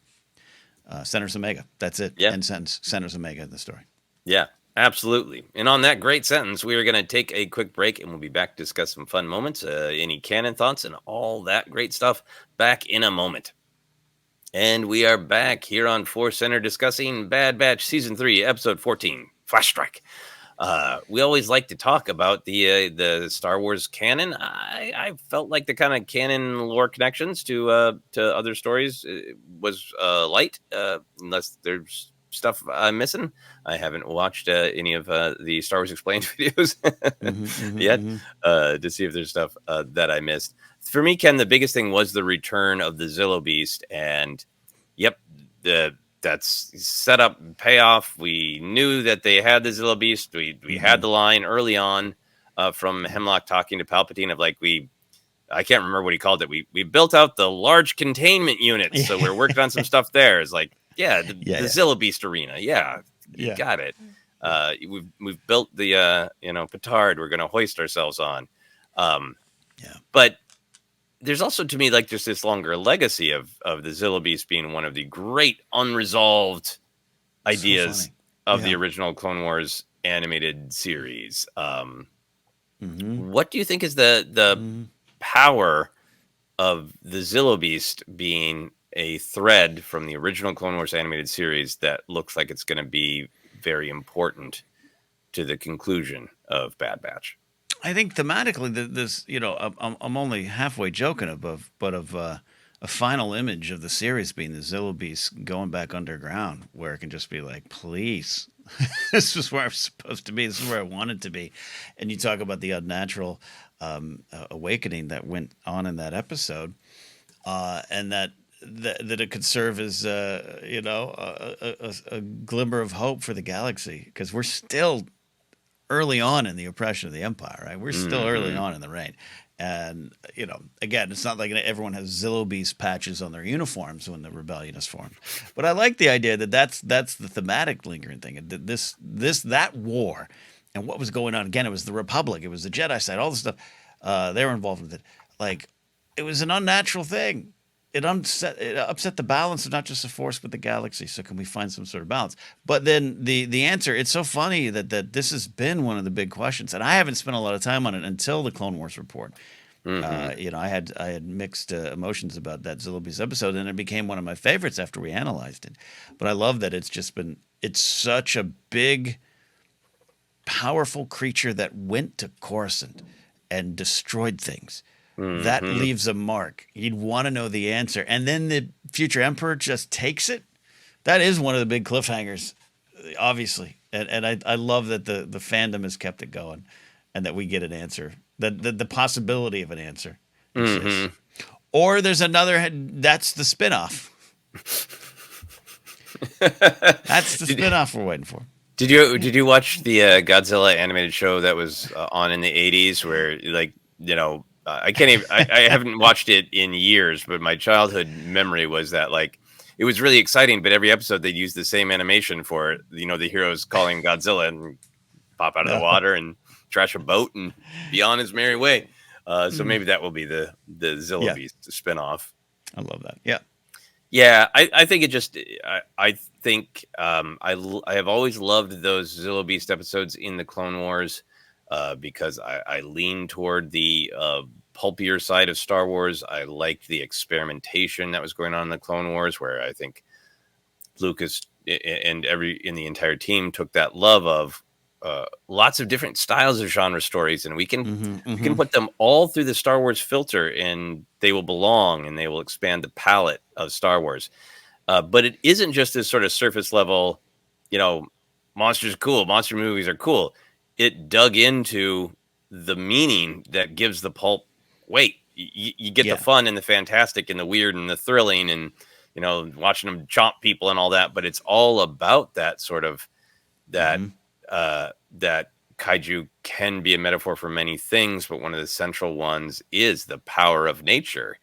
Centers Omega. That's it. Yeah. End sentence. Centers Omega in the story. Yeah, absolutely. And on that great sentence, we are going to take a quick break and we'll be back to discuss some fun moments, any canon thoughts, and all that great stuff back in a moment. And we are back here on Force Center discussing Bad Batch Season 3, Episode 14, Flash Strike. We always like to talk about the Star Wars canon. I felt like the kind of canon lore connections to other stories was light, unless there's stuff I'm missing. I haven't watched any of the Star Wars Explained videos Mm-hmm, mm-hmm, yet mm-hmm. to see if there's stuff that I missed. For me, Ken, the biggest thing was the return of the Zillo Beast, and yep, that's setup and payoff. We knew that they had the Zillo Beast. We had Mm-hmm. the line early on from Hemlock talking to Palpatine of like, I can't remember what he called it. We built out the large containment units, so we're working on some stuff there. It's like, yeah, Yeah. the Zillo Beast arena. Yeah, you Yeah. got it. Yeah. We've built the petard we're going to hoist ourselves on. Yeah. But there's also to me like just this longer legacy of the Zillo Beast being one of the great unresolved So ideas funny. of the Yeah. original Clone Wars animated series. Mm-hmm. What do you think is the Mm-hmm. power of the Zillo Beast being a thread from the original Clone Wars animated series that looks like it's going to be very important to the conclusion of Bad Batch? I think thematically, this I'm only halfway joking of a final image of the series being the Zillo Beast going back underground, where it can just be like, please, this is where I'm supposed to be. This is where I wanted to be. And you talk about the unnatural awakening that went on in that episode, and that it could serve as a glimmer of hope for the galaxy, because we're still early on in the oppression of the empire, right? We're still early Mm-hmm. on in the reign. And, again, it's not like everyone has Zillo Beast patches on their uniforms when the rebellion is formed. But I like the idea that that's the thematic lingering thing. That war and what was going on. Again, it was the Republic, it was the Jedi side, all this stuff. They were involved with it. Like, it was an unnatural thing. It upset the balance of not just the Force but the galaxy. So can we find some sort of balance? But then the answer, it's so funny that this has been one of the big questions, and I haven't spent a lot of time on it until the Clone Wars report. Mm-hmm. I had mixed emotions about that Zillo Beast episode, and it became one of my favorites after we analyzed it. But I love that it's such a big, powerful creature that went to Coruscant and destroyed things. That Mm-hmm. leaves a mark. You'd want to know the answer. And then the future emperor just takes it. That is one of the big cliffhangers, obviously. And I love that the fandom has kept it going and that we get an answer. That the possibility of an answer exists. Mm-hmm. Or there's another, that's the spinoff. That's the spinoff we're waiting for. Did you watch the Godzilla animated show that was on in the 80s where like, I can't even I haven't watched it in years, but my childhood memory was that like it was really exciting. But every episode they'd use the same animation for it. You know, the heroes calling Godzilla and pop out of the No. water and trash a boat and be on his merry way. So maybe that will be the Zilla Yeah. Beast spinoff. I love that. Yeah. Yeah, I think it just I think I have always loved those Zilla Beast episodes in the Clone Wars because I lean toward the pulpier side of Star Wars. I liked the experimentation that was going on in the Clone Wars, where I think Lucas and the entire team took that love of lots of different styles of genre stories, and we can put them all through the Star Wars filter, and they will belong, and they will expand the palette of Star Wars. But it isn't just this sort of surface level, you know, monsters are cool, monster movies are cool. It dug into the meaning that gives the pulp weight. You get the fun and the fantastic and the weird and the thrilling and, you know, watching them chomp people and all that. But it's all about that sort of that that kaiju can be a metaphor for many things, but one of the central ones is the power of nature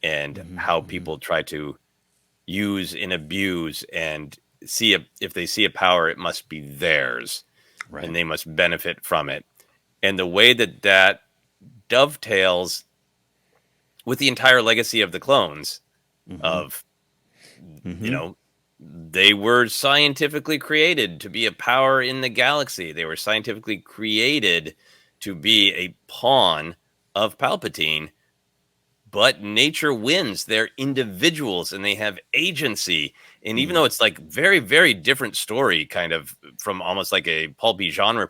and how people try to use and abuse and see if they see a power, it must be theirs, Right. and they must benefit from it. And the way that dovetails with the entire legacy of the clones of, you know, they were scientifically created to be a power in the galaxy. They were scientifically created to be a pawn of Palpatine. But nature wins. They're individuals and they have agency. And even though it's like very, very different story, kind of from almost like a pulpy genre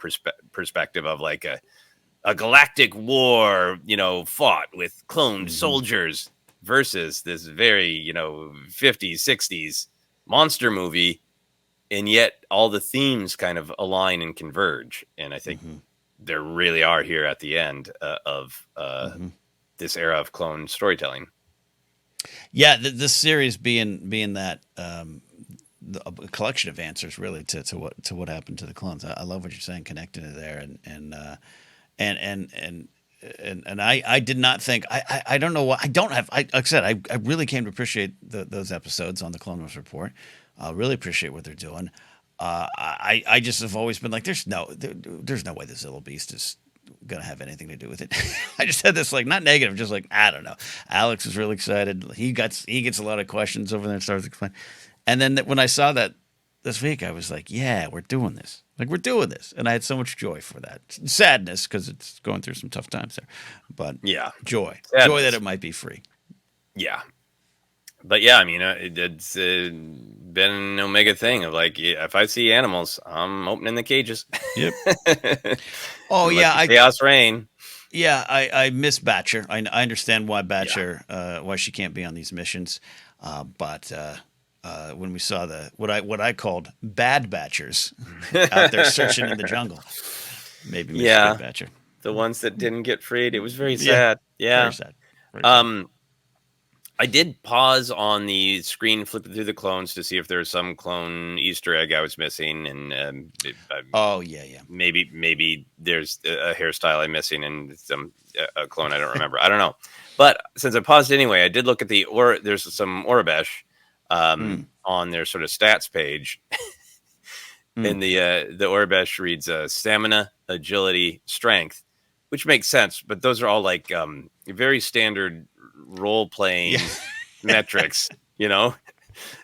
perspective of like a galactic war, you know, fought with cloned soldiers versus this very, you know, 50s, 60s monster movie, and yet all the themes kind of align and converge. And I think there really are here at the end of this era of clone storytelling. Yeah, this series being that a collection of answers really to what happened to the clones. I love what you're saying, connecting it there, and I did not think I don't know what I don't have. Like I said, I really came to appreciate those episodes on the Clone Wars Report. I really appreciate what they're doing. I just have always been like, there's no way the Zilla Beast is gonna have anything to do with it. I just had this like not negative, just like I don't know. Alex was really excited. He gets a lot of questions over there and starts explaining. And then when I saw that this week, I was like, yeah, we're doing this. Like we're doing this, and I had so much joy for that. Sadness because it's going through some tough times there, but Yeah, joy that it might be free. Yeah, but yeah, I mean, it's been an Omega thing of like, if I see animals, I'm opening the cages. Yep. Oh And yeah, let the chaos reign. Yeah, I miss Batcher. I understand why Batcher, why she can't be on these missions, but when we saw what I called bad Batchers out there searching in the jungle, maybe miss good Batcher. The ones that didn't get freed, it was very sad. Yeah, very sad. Very sad. I did pause on the screen, flipping through the clones to see if there's some clone Easter egg I was missing, and maybe there's a hairstyle I'm missing and some a clone I don't remember. I don't know, but since I paused anyway, I did look at there's some Orabesh on their sort of stats page, and the Orabesh reads stamina, agility, strength, which makes sense, but those are all like very standard role-playing metrics, you know?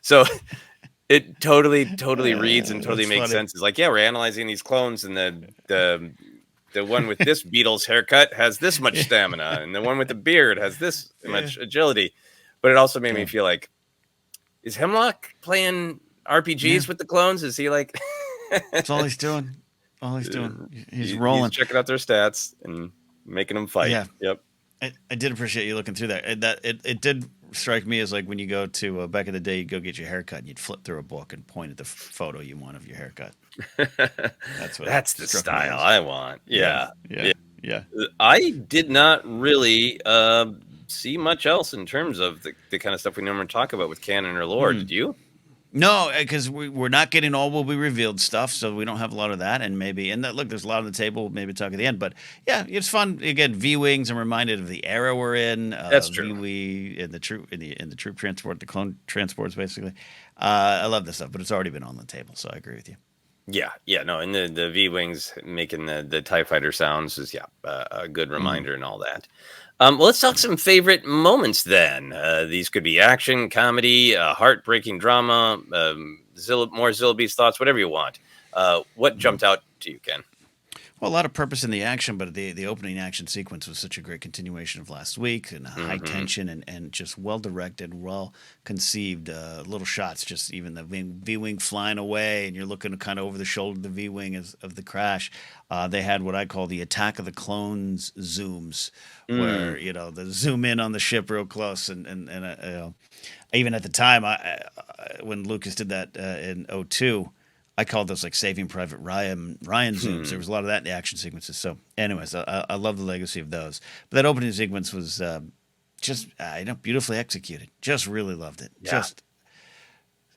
So it totally reads and totally makes sense. It's like, yeah, we're analyzing these clones, and the one with this Beatles haircut has this much stamina, and the one with the beard has this much agility. But it also made me feel like, is Hemlock playing RPGs with the clones? Is he like... That's all he's doing. He's rolling. He's checking out their stats and making them fight. Yeah. Yep. I did appreciate you looking through that. It did strike me as like when you go to back in the day, you'd go get your haircut and you'd flip through a book and point at the photo you want of your haircut. That's the style I want. Yeah. I did not really see much else in terms of the kind of stuff we normally talk about with canon or lore. Did you? No, because we're not getting all will be revealed stuff, so we don't have a lot of that. And maybe, and that, look, there's a lot on the table. We'll maybe talk at the end, but yeah, it's fun. Again, V wings. I'm reminded of the era we're in. That's V true. in the troop in the troop transport, the clone transports, basically. I love this stuff, but it's already been on the table, so I agree with you. Yeah, no, and the V wings making the Tie Fighter sounds is a good Mm-hmm. reminder and all that. Well, let's talk some favorite moments then. These could be action, comedy, heartbreaking drama, more Zillaby's thoughts, whatever you want. What Mm-hmm. jumped out to you, Ken? Well, a lot of purpose in the action, but the opening action sequence was such a great continuation of last week, and high Hmm. tension and just well directed, well conceived. Little shots, just even the V wing flying away, and you're looking kind of over the shoulder of the V wing of the crash. They had what I call the Attack of the Clones zooms, where Mm. they zoom in on the ship real close, and even at the time, when Lucas did that in '02. I called those like Saving Private Ryan zooms. There Hmm. was a lot of that in the action sequences. So, anyways, I love the legacy of those. But that opening sequence was just beautifully executed. Just really loved it. Yeah. Just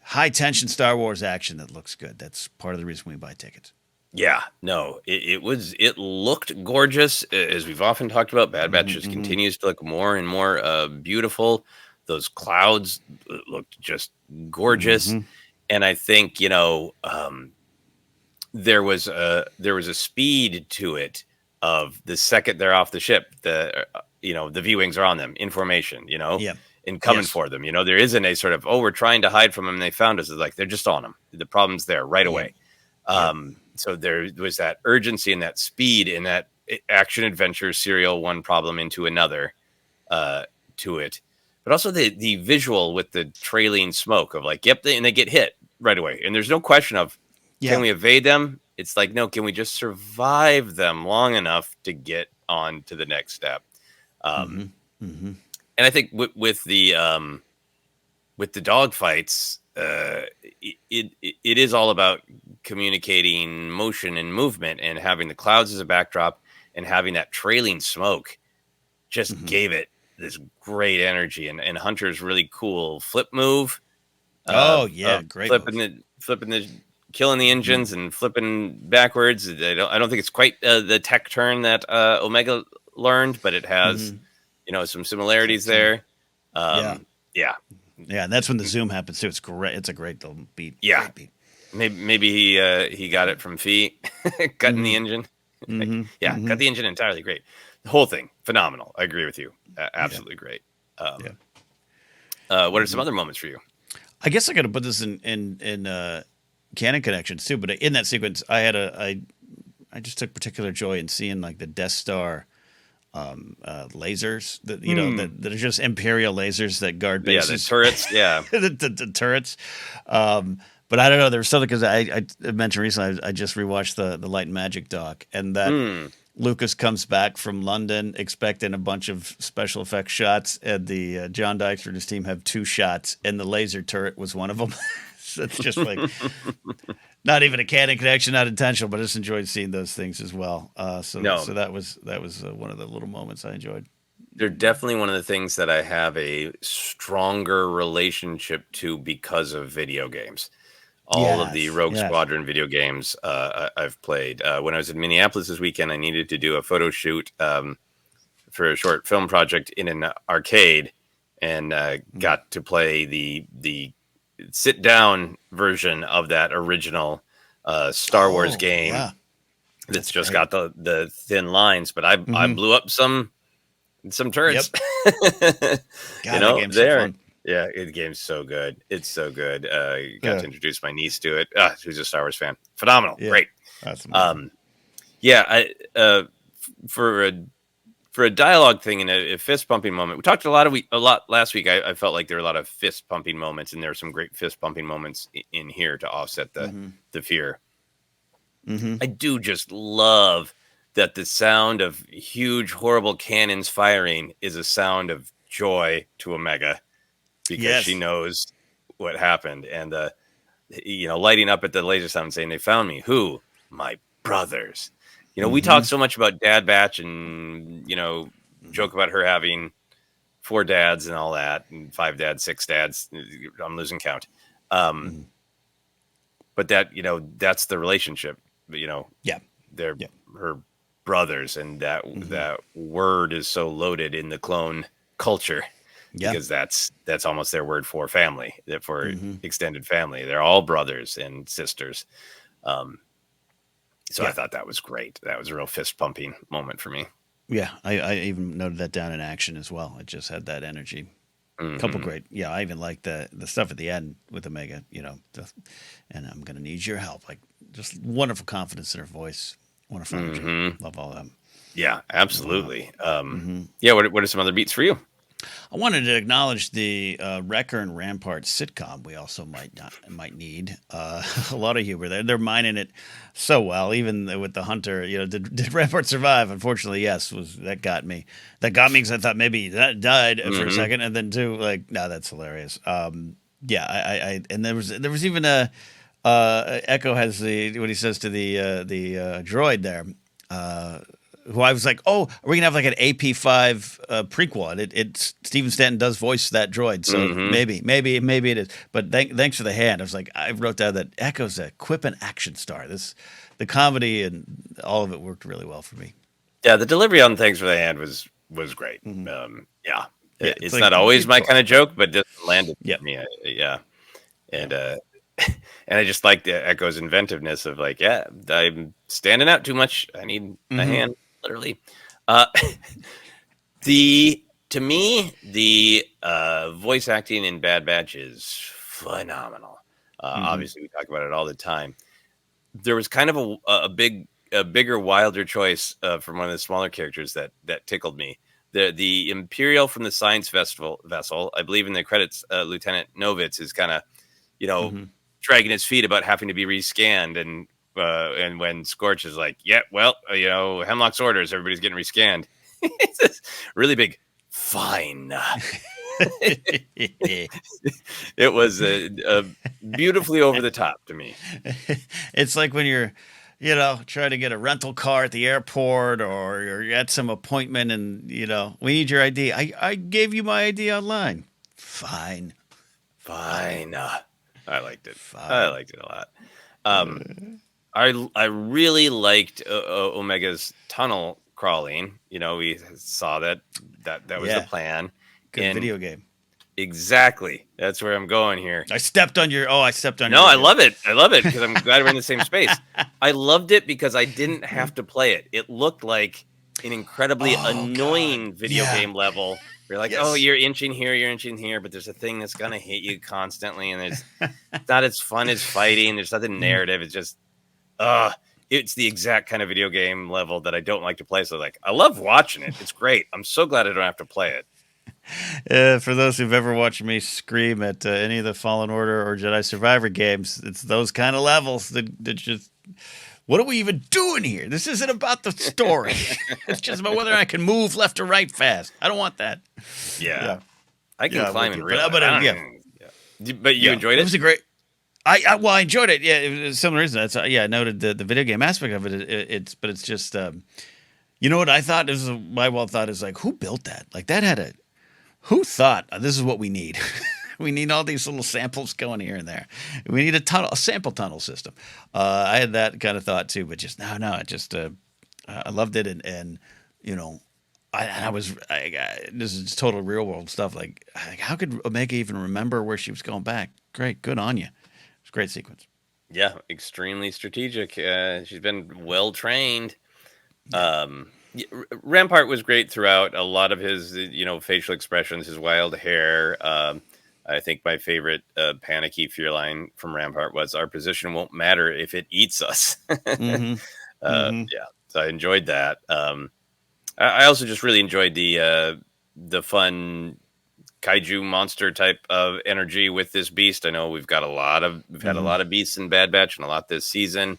high tension Star Wars action that looks good. That's part of the reason we buy tickets. Yeah, no, it looked gorgeous, as we've often talked about. Bad Batch just Mm-hmm, continues to look more and more beautiful. Those clouds looked just gorgeous, mm-hmm. and I think there was a speed to it of the second they're off the ship, the V wings are on them in formation, Yeah. and coming Yes. for them. There isn't a sort of, oh, we're trying to hide from them and they found us. It's like they're just on them. The problem's there right Yep. away. Yep. So there was that urgency and that speed in that action adventure serial, one problem into another, to it, but also the visual with the trailing smoke of like, yep, and they get hit right away, and there's no question of, can Yeah. we evade them? It's like, no, can we just survive them long enough to get on to the next step? Mm-hmm. Um, Mm-hmm. and I think with the dog fights, it is all about communicating motion and movement, and having the clouds as a backdrop and having that trailing smoke just Mm-hmm. gave it this great energy, and Hunter's really cool flip move Oh yeah, of great move. flipping the killing the Mm-hmm. engines and flipping backwards. I don't think it's quite the tech turn that Omega learned, but it has Mm-hmm. some similarities Cartoon. there. Yeah. Yeah, Yeah, and that's when the zoom happens too. It's great. It's a great little beat. yeah. Great beat. Maybe he got it from Fee cutting the Mm-hmm. engine. Mm-hmm. Yeah, Mm-hmm. cut the engine entirely. Great. The whole thing phenomenal. I agree with you. Yeah. Absolutely great. Yeah. What are some Mm-hmm. other moments for you? I guess I got to put this in Canon Connections too. But in that sequence, I just took particular joy in seeing like the Death Star lasers that Hmm. that are just Imperial lasers that guard Yeah, the bases, turrets. Yeah. the turrets. But I don't know. There was something because I mentioned recently I just rewatched the Light and Magic doc, and that Hmm. Lucas comes back from London expecting a bunch of special effects shots, and the John Dykstra and his team have two shots, and the laser turret was one of them. So it's just like not even a canon connection, not intentional, but I just enjoyed seeing those things as well. So No, that was one of the little moments I enjoyed. they're definitely one of the things that I have a stronger relationship to because of video games. All of the Yes, Rogue yes. Squadron video games I've played. When I was in Minneapolis this weekend, I needed to do a photo shoot for a short film project in an arcade, and Mm. got to play the sit down version of that original Star Wars Oh game yeah, that's that's just great. got the thin lines. But I Hmm. blew up some turrets. Yep. God, that game's so There. fun. Yeah, the game's so good. It's so good. Got Yeah, to introduce my niece to it. Who's a Star Wars fan. Phenomenal. yeah, Great. that's amazing. Um, yeah, for a dialogue thing and a fist pumping moment. We talked a lot last week. I felt like there were a lot of fist pumping moments, and there are some great fist pumping moments in here to offset Hmm. the fear. Hmm. I do just love that the sound of huge, horrible cannons firing is a sound of joy to Omega, because she Yes. knows what happened, and lighting up at the laser sound saying, they found me. Who? My brothers. We Hmm. talk so much about Dad Batch, and Hmm. joke about her having four dads and all that, and five dads, six dads. I'm losing count. Mhm. But that, that's the relationship. You know, Yeah. they're Yeah. her brothers, and that Mhm. that word is so loaded in the clone culture Yeah. because that's almost their word for family, that for Mhm. extended family. They're all brothers and sisters. Um, so I Yeah. thought that was great. That was a real fist pumping moment for me. Yeah. I even noted that down in action as well. It just had that energy. Couple Hmm. great. Yeah, I even like the stuff at the end with Omega. And I'm gonna need your help. Like just wonderful confidence in her voice. Wonderful energy. Hmm. Love all of them. Yeah, Love all that. absolutely. Hmm. Yeah. What are some other beats for you? I wanted to acknowledge the Wrecker and Rampart sitcom. We also might need a lot of humor there. They're mining it so well, even with the hunter. Did Rampart survive? Unfortunately, yes. Was that got me? That got me because I thought maybe that died for a Hmm. second, and then two, like, no, that's hilarious. Yeah, and there was even a Echo has the what he says to the droid there. Uh, who I was like, oh, are we gonna have like an AP5 prequel? And it's Steven Stanton does voice that droid, so Hmm. maybe it is. But thanks for the hand. I was like, I wrote down that Echo's a quip and action star. The comedy and all of it worked really well for me. Yeah, the delivery on Thanks for the Hand was great. Hmm. Yeah, Yeah, it's it's like not always my kind course, of joke, but just landed yeah, for me. Yeah, yeah, and and I just like the Echo's inventiveness of like, yeah, I'm standing out too much. I need a hmm hand, literally. Uh, the to me, the voice acting in Bad Batch is phenomenal. hmm Obviously, we talk about it all the time. There was kind of a bigger, wilder choice from one of the smaller characters that tickled me. The Imperial from the Science Festival vessel, I believe in the credits, Lieutenant Novitz is kind of, you know, hmm dragging his feet about having to be rescanned, and when Scorch is like, yeah, well, Hemlock's orders, everybody's getting rescanned. It's this really big fine. It was beautifully over the top to me. It's like when you're, trying to get a rental car at the airport or you're at some appointment and, we need your ID. I gave you my ID online. Fine. Fine. Fine. I liked it. I Fine. liked it a lot. Um, I really liked Omega's tunnel crawling. We saw that was the Yeah. plan, Good and video game. exactly that's where I'm going here. I stepped on No, yours. I Yes. love it. I love it because I'm glad we're in the same space. I loved it because I didn't have to play it. It looked like an incredibly Oh, God. annoying video Yeah. game level. You're like, oh, Yes. you're inching here, but there's a thing that's gonna hit you constantly, and it's not as fun as fighting. There's nothing narrative. It's just, uh, it's the exact kind of video game level that I don't like to play. So, like, I love watching it. It's great. I'm so glad I don't have to play it. For those who've ever watched me scream at any of the Fallen Order or Jedi Survivor games, it's those kind of levels that just, what are we even doing here? This isn't about the story. It's just about whether I can move left or right fast. I don't want that. Yeah, Yeah, I can yeah, I'm climb with in you. real life. I don't Yeah, know. Yeah. But you yeah, enjoyed it it? was a great. I enjoyed it. Yeah, it was similar reason. That's I noted the video game aspect of it. It's just what I thought my well thought is like, who built that? Like that had a who thought this is what we need. We need all these little samples going here and there. We need a sample tunnel system. I had that kind of thought too, but just no, it just I loved it, and you know, this is total real world stuff. Like, how could Omega even remember where she was going back? Great, good on you. It's a great sequence. Yeah, extremely strategic. She's been well trained. Yeah. Rampart was great throughout. A lot of his, facial expressions, his wild hair. I think my favorite panicky fear line from Rampart was, "Our position won't matter if it eats us." Mm-hmm. Mm-hmm. Yeah, so I enjoyed that. I also just really enjoyed the fun kaiju monster type of energy with this beast. I know we've had a Mm-hmm. lot of beasts in Bad Batch and a lot this season,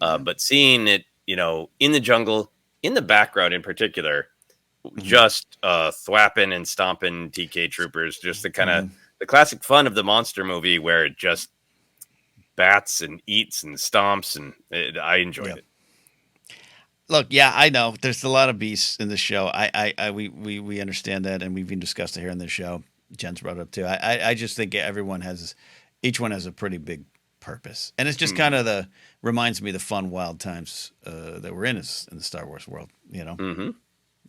Yeah. but seeing it, in the jungle, in the background in particular, Mm-hmm. just thwapping and stomping TK troopers, just the kind of Mm-hmm. the classic fun of the monster movie where it just bats and eats and stomps, and I enjoyed Yeah. it. Look, yeah, I know there's a lot of beasts in the show. We understand that, and we've even discussed it here in the show. Jen's brought it up too. I just think everyone has each one has a pretty big purpose, and it's just kind of reminds me of the fun, wild times that we're in the Star Wars world. Mm-hmm.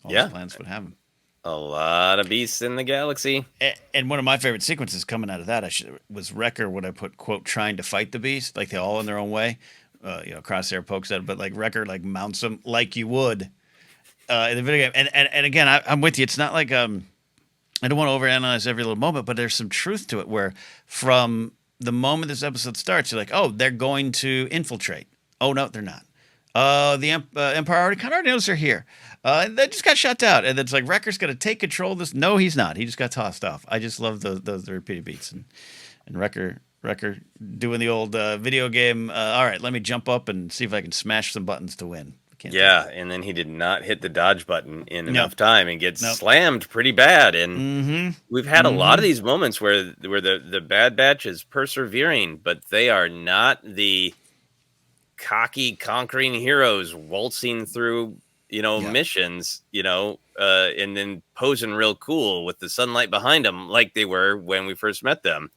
All those Yeah, planets would have them. a lot of beasts in the galaxy. And one of my favorite sequences coming out of that was Wrecker when I put quote trying to fight the beast, like they all in their own way. Crosshair pokes at it, but like Wrecker like mounts him like you would in the video game. And again, I'm with you. It's not like I don't want to overanalyze every little moment, but there's some truth to it. Where from the moment this episode starts, you're like, oh, they're going to infiltrate. Oh no, they're not. The Empire already kind of knows they're here. They just got shut down, and it's like Wrecker's going to take control of this. No, he's not. He just got tossed off. I just love those repeated beats and Wrecker doing the old video game. All right, let me jump up and see if I can smash some buttons to win. Yeah, and then he did not hit the dodge button in enough Nope. time and gets Nope. slammed pretty bad. And Mm-hmm. we've had a lot of Mm-hmm. these moments where the Bad Batch is persevering, but they are not the cocky conquering heroes waltzing through missions, and then posing real cool with the sunlight behind them like they were when we first met them.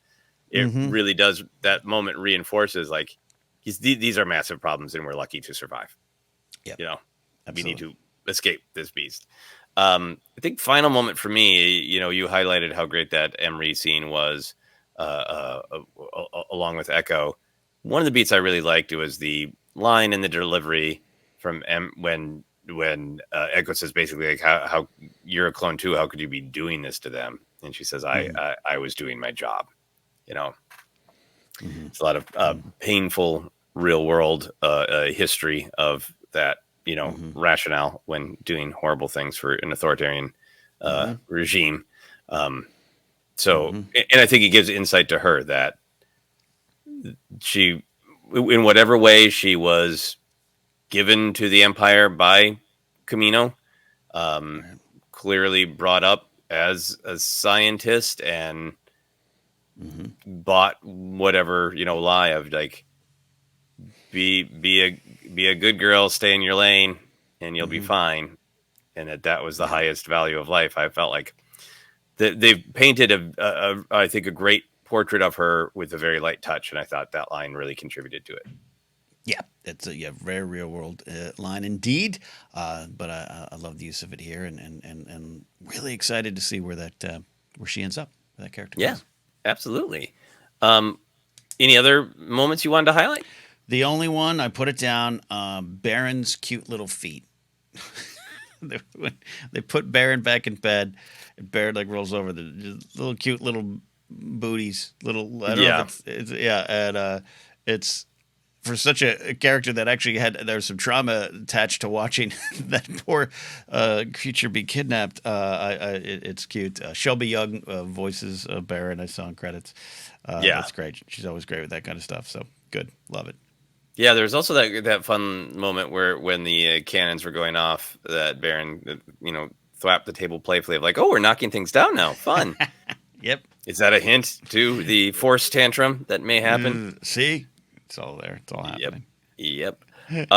It really does. That moment reinforces like these are massive problems and we're lucky to survive. Yeah. We need to escape this beast. I think final moment for me, you highlighted how great that Emery scene was, along with Echo. One of the beats I really liked was the line in the delivery from when Echo says basically like how you're a clone too. How could you be doing this to them? And she says, I was doing my job. It's a lot of painful real world history of that, rationale when doing horrible things for an authoritarian regime. And I think it gives insight to her that she, in whatever way she was given to the Empire by Camino, clearly brought up as a scientist and bought whatever lie of like be a good girl, stay in your lane, and you'll be fine, and that was the highest value of life. I felt like they've painted I think a great portrait of her with a very light touch, and I thought that line really contributed to it. Yeah, it's a very real world line indeed. But I love the use of it here, and really excited to see where she ends up, where that character goes. Absolutely. Any other moments you wanted to highlight? The only one I put it down, Baron's cute little feet. They put Baron back in bed, and Baron like rolls over the little cute little booties, little I don't know if and it's for such a character that actually there's some trauma attached to watching that poor creature be kidnapped. It's cute. Shelby Young voices Baron. I saw in credits. That's great. She's always great with that kind of stuff. So good, love it. Yeah, there's also that fun moment when the cannons were going off, that Baron, thwapped the table playfully of like, oh, we're knocking things down now. Fun. Yep. Is that a hint to the force tantrum that may happen? See? It's all there. It's all happening. Yep.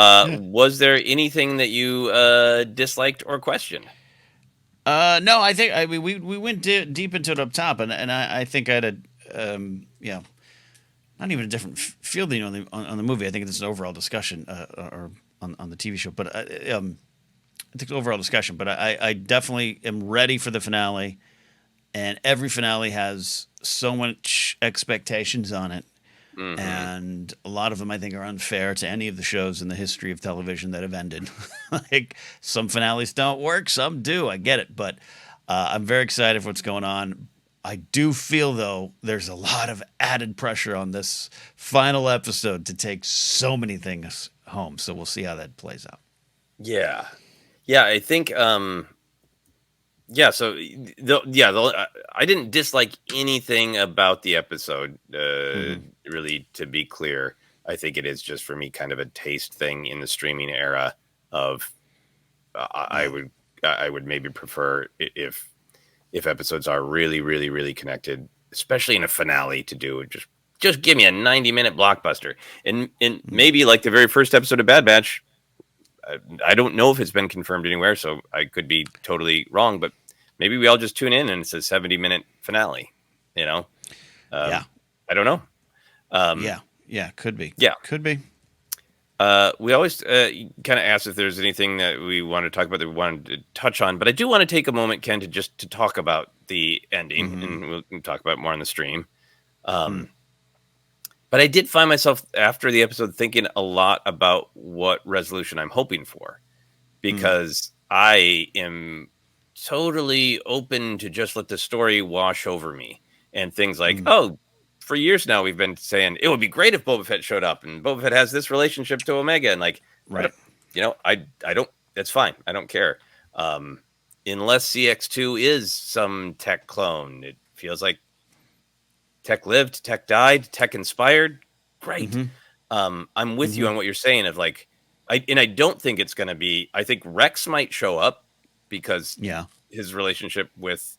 Was there anything that you disliked or questioned? No, I think we went deep into it up top, and I think I had not even a different feeling on the movie. I think it's an overall discussion or on the TV show, but I think it's an overall discussion. But I definitely am ready for the finale, and every finale has so much expectations on it. And a lot of them I think are unfair to any of the shows in the history of television that have ended. Like some finales don't work, some do. I get it, but I'm very excited for what's going on. I do feel though there's a lot of added pressure on this final episode to take so many things home. So we'll see how that plays out. Yeah, I think. So I didn't dislike anything about the episode. Really, to be clear, I think it is just for me kind of a taste thing in the streaming era. Of I would maybe prefer if episodes are really, really, really connected, especially in a finale, to do just give me a 90-minute blockbuster, and maybe like the very first episode of Bad Batch. I don't know if it's been confirmed anywhere, so I could be totally wrong, but maybe we all just tune in and it's a 70-minute finale, I don't know. Um, Yeah. Yeah. Could be. yeah. Could be. We always kind of ask if there's anything that we want to talk about that we wanted to touch on, but I do want to take a moment, Ken, to talk about the ending, Mm-hmm. and we'll talk about it more on the stream. Mm. Um, but I did find myself after the episode thinking a lot about what resolution I'm hoping for, Mm. because I am totally open to just let the story wash over me and things like, Mm. oh, for years now we've been saying it would be great if Boba Fett showed up and Boba Fett has this relationship to Omega, and like, I Right. don't, I don't. That's fine. I don't care. Um, unless CX2 is some tech clone, it feels like tech lived, tech died, tech inspired. Great. Mm-hmm. I'm with you Mm-hmm. on what you're saying of like, I don't think it's going to be, I think Rex might show up because Yeah. his relationship with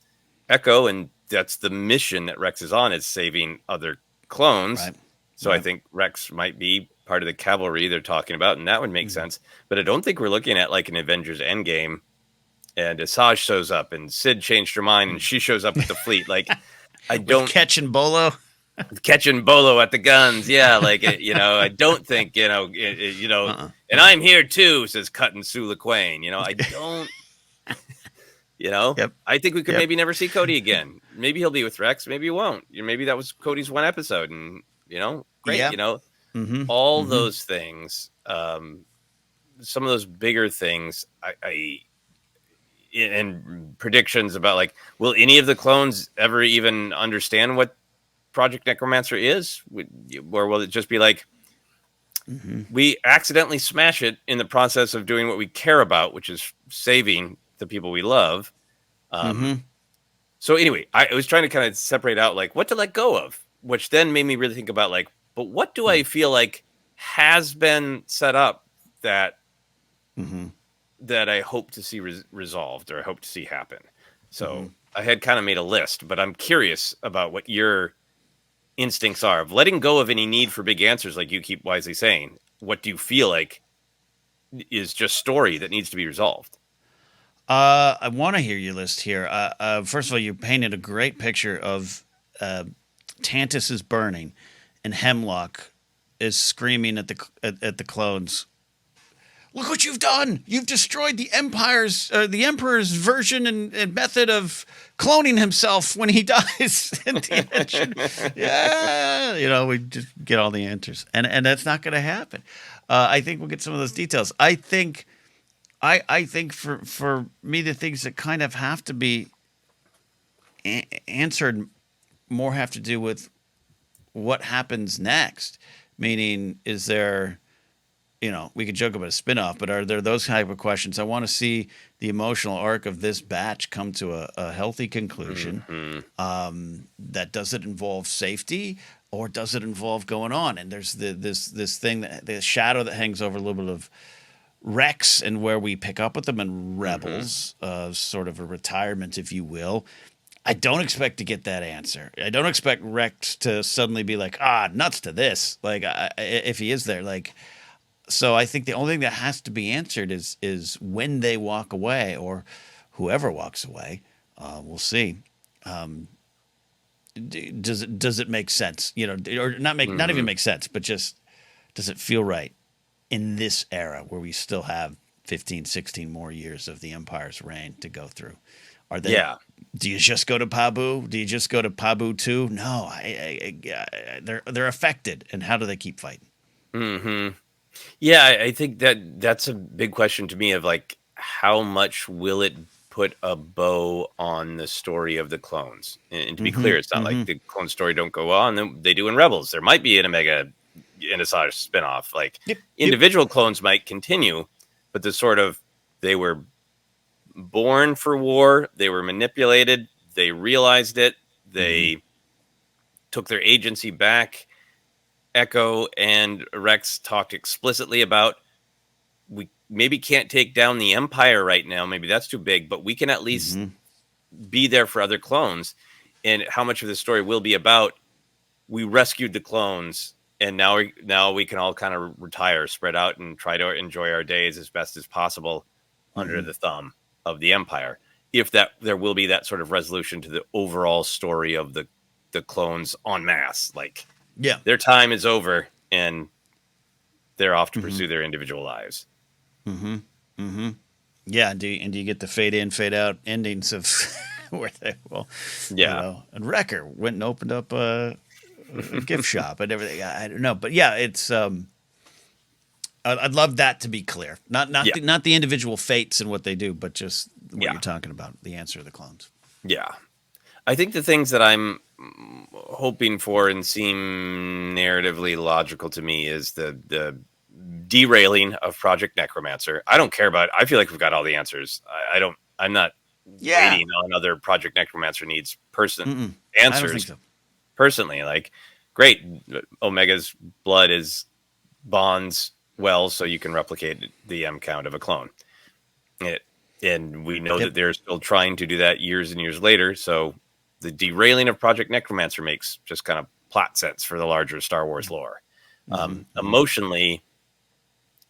Echo, and that's the mission that Rex is on, is saving other clones. Right. So I Right. think Rex might be part of the cavalry they're talking about, and that would make Mm. sense. But I don't think we're looking at like an Avengers Endgame and Asajj shows up and Sid changed her mind and she shows up with the fleet. Like, I With don't, Ketch and Bolo. catching Bolo at the guns. Yeah, like I don't think Uh-uh. and I'm here too, says Cutting Sula Quain. I don't. Yep. I think we could Yep. maybe never see Cody again. Maybe he'll be with Rex. Maybe he won't. Maybe that was Cody's one episode, and great. Yep. Mm-hmm. All Mm-hmm. those things. Some of those bigger things. I and predictions about like, will any of the clones ever even understand what Project Necromancer is, or will it just be like, Mm-hmm. we accidentally smash it in the process of doing what we care about, which is saving the people we love? Mm-hmm. So anyway, I was trying to kind of separate out like what to let go of, which then made me really think about like, but what do I feel like has been set up that Mm-hmm. I hope to see resolved, or I hope to see happen. Mm-hmm. So I had kind of made a list, but I'm curious about what your instincts are of letting go of any need for big answers, like you keep wisely saying. What do you feel like is just story that needs to be resolved? I want to hear your list here. First of all, you painted a great picture of Tantiss is burning, and Hemlock is screaming at the clones. Look what you've done! You've destroyed the Emperor's version and method of cloning himself when he dies in the engine. Yeah, we just get all the answers, and that's not going to happen. I think we'll get some of those details. I think for me, the things that kind of have to be answered more have to do with what happens next. Meaning, is there, we could joke about a spinoff, but are there those type of questions? I want to see the emotional arc of this batch come to a healthy conclusion. That does it involve safety, or does it involve going on? And there's this thing, that the shadow that hangs over a little bit of Rex, and where we pick up with them in Rebels, sort of a retirement, if you will. I don't expect to get that answer. I don't expect Rex to suddenly be like, nuts to this. Like, if he is there, like, so I think the only thing that has to be answered is when they walk away, or whoever walks away. We'll see. Does it make sense? Or not even make sense, but just does it feel right in this era where we still have 15, 16 more years of the Empire's reign to go through? Are they? Yeah. Do you just go to Pabu? Do you just go to Pabu 2? No, they're affected, and how do they keep fighting? Yeah, I think that's a big question to me of like, how much will it put a bow on the story of the clones? And to be clear, it's not like the clone story don't go on. They do in Rebels. There might be an Omega and Asajj spinoff. Like, Yep. individual clones might continue, but the sort of, they were born for war, they were manipulated, they realized it, they took their agency back. Echo and Rex talked explicitly about, we maybe can't take down the Empire right now, maybe that's too big, but we can at least be there for other clones. And how much of the story will be about, we rescued the clones, and now we can all kind of retire, spread out, and try to enjoy our days as best as possible under the thumb of the Empire. If that there will be that sort of resolution to the overall story of the clones en masse, like, Yeah. Their time is over, and they're off to Mm-hmm. pursue their individual lives. Mm-hmm. Mm-hmm. Yeah. And do you get the fade in, fade out endings of where they Yeah. and Wrecker went and opened up a gift shop and everything. I don't know, but yeah, it's I'd love that to be clear. Yeah. Not the individual fates and what they do, but just what Yeah. you're talking about, the answer to the clones. Yeah. I think the things that I'm hoping for and seem narratively logical to me is the derailing of Project Necromancer. I don't care about it. I feel like we've got all the answers. I don't. I'm not Yeah. waiting on other Project Necromancer needs Mm-mm. I don't think answers so. personally. Like, great, Omega's blood is bonds well, so you can replicate the M count of a clone. It, and we know Yep. that they're still trying to do that years and years later. So the derailing of Project Necromancer makes just kind of plot sense for the larger Star Wars lore. Mm-hmm. Mm-hmm. Emotionally,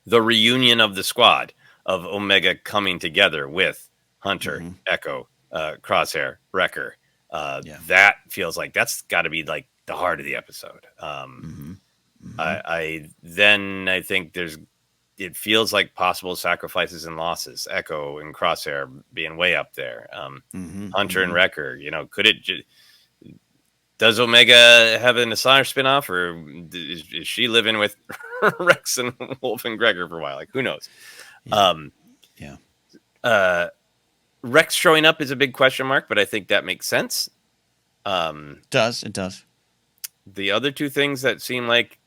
the reunion of the squad of Omega coming together with Hunter, Mm-hmm. Echo, Crosshair, Wrecker. Yeah. That feels like that's got to be like the heart of the episode. Mm-hmm. Mm-hmm. I think it feels like possible sacrifices and losses. Echo and Crosshair being way up there. Mm-hmm. Hunter and Mm-hmm. Wrecker. Could it? Does Omega have an Asajj spinoff, or is she living with Rex and Wolf and Gregor for a while? Like, who knows? Yeah. Um, Yeah. uh, Rex showing up is a big question mark, but I think that makes sense. It does. The other two things that seem like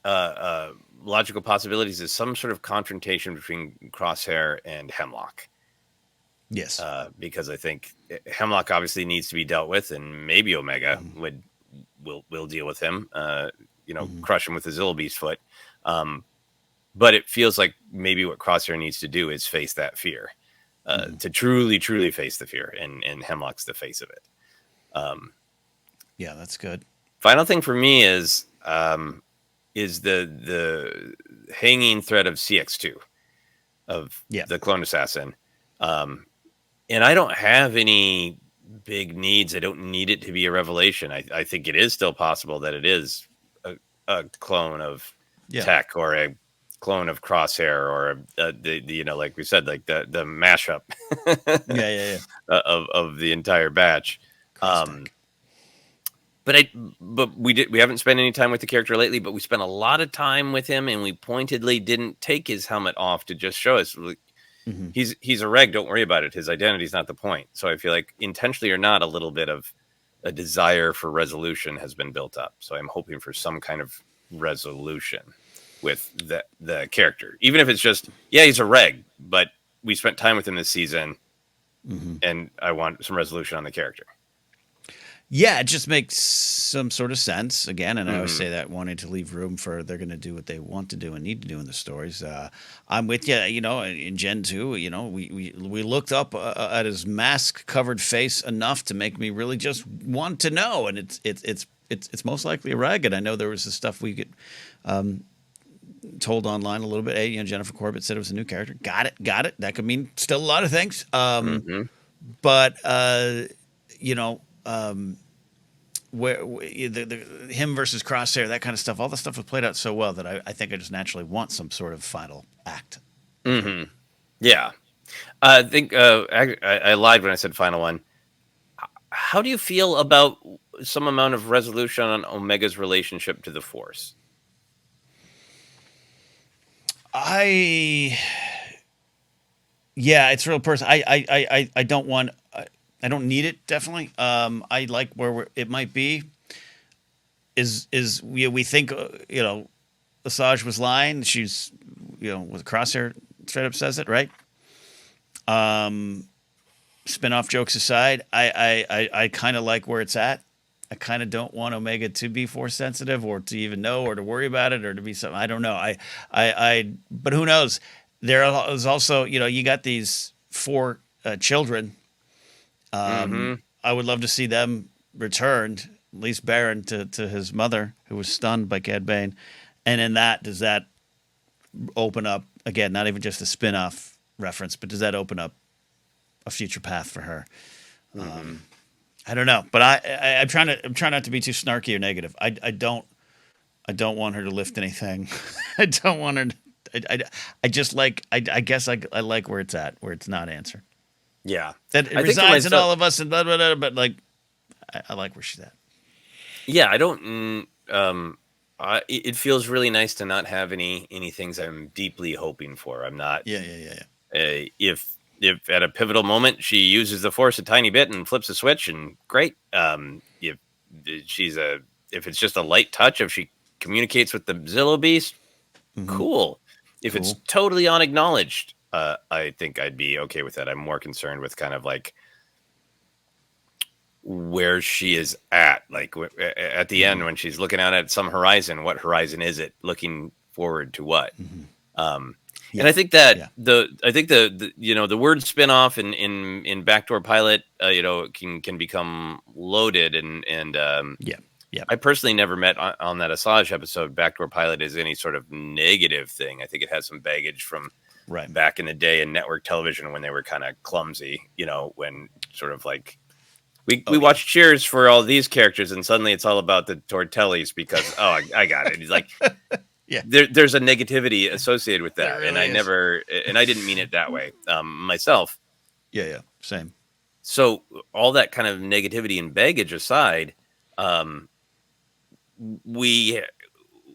uh, uh, logical possibilities is some sort of confrontation between Crosshair and Hemlock. Yes. Because I think Hemlock obviously needs to be dealt with, and maybe Omega Mm-hmm. will deal with him. Mm-hmm. Crush him with his Illubeast foot. But it feels like maybe what Crosshair needs to do is face that fear, Mm-hmm. to truly face the fear, and Hemlock's the face of it. Yeah, that's good. Final thing for me is the hanging thread of CX2 of Yeah. the clone assassin. And I don't have any big needs. I don't need it to be a revelation. I think it is still possible that it is a clone of Yeah. Tech, or a clone of Crosshair, or the like we said, like the mashup Yeah. Yeah. Yeah. of the entire batch. Cross Um, tech. but we haven't spent any time with the character lately, but we spent a lot of time with him, and we pointedly didn't take his helmet off to just show us, like, Mm-hmm. he's a reg, don't worry about it. His identity is not the point. So I feel like, intentionally or not, a little bit of a desire for resolution has been built up. So I'm hoping for some kind of resolution with the character, even if it's just, yeah, he's a reg, but we spent time with him this season, Mm-hmm. and I want some resolution on the character. Yeah, it just makes some sort of sense again, and I always Mm-hmm. say that, wanting to leave room for they're going to do what they want to do and need to do in the stories. I'm with you. In Gen 2, we looked up at his mask-covered face enough to make me really just want to know, and it's most likely a reg. And I know there was the stuff we get told online a little bit. Hey, Jennifer Corbett said it was a new character. Got it. That could mean still a lot of things. Mm-hmm. But you know. Where him versus Crosshair, that kind of stuff, all the stuff was played out so well that I think I just naturally want some sort of final act. Mm-hmm. Yeah. I think I lied when I said final one. How do you feel about some amount of resolution on Omega's relationship to the Force? Yeah, it's real personal. I don't want. I don't need it. Definitely. I like where it might be. We think Asajj was lying. She's with Crosshair straight up says it, right? Spin-off jokes aside, I kind of like where it's at. I kind of don't want Omega to be force sensitive, or to even know, or to worry about it, or to be something. I don't know. But who knows? There is also, you got these 4 children. Mm-hmm. I would love to see them returned, at least Baron to his mother, who was stunned by Cad Bane. And in that, does that open up, again, not even just a spin-off reference, but does that open up a future path for her? Mm-hmm. I don't know, but I'm trying not to be too snarky or negative. I don't want her to lift anything. I don't want her. I just like. I guess I like where it's at, where it's not answered. Yeah. That it I think for resides in myself, all of us, and blah blah blah. But like, I like where she's at. yeah, I don't. It feels really nice to not have any things I'm deeply hoping for. I'm not. Yeah, yeah, yeah, yeah. If at a pivotal moment she uses the force a tiny bit and flips a switch, and great. She's a if it's just a light touch, if she communicates with the Zillow Beast, Mm-hmm. cool. If it's Cool. totally unacknowledged, I think I'd be okay with that. I'm more concerned with kind of like where she is at, like at the Mm-hmm. end when she's looking out at some horizon. What horizon is it? Looking forward to what? Mm-hmm. Um, and Yeah, I think that yeah, the word spinoff in backdoor pilot can become loaded and yeah, yeah. I personally never met on that Asajj episode backdoor pilot as any sort of negative thing. I think it has some baggage from Right. back in the day in network television when they were kind of clumsy, when sort of like we Oh yeah, watch Cheers for all these characters and suddenly it's all about the Tortellis because I got it. He's like yeah. there's a negativity associated with There that, and really is. I didn't mean it that way myself. Yeah, yeah. Same. So all that kind of negativity and baggage aside, um, we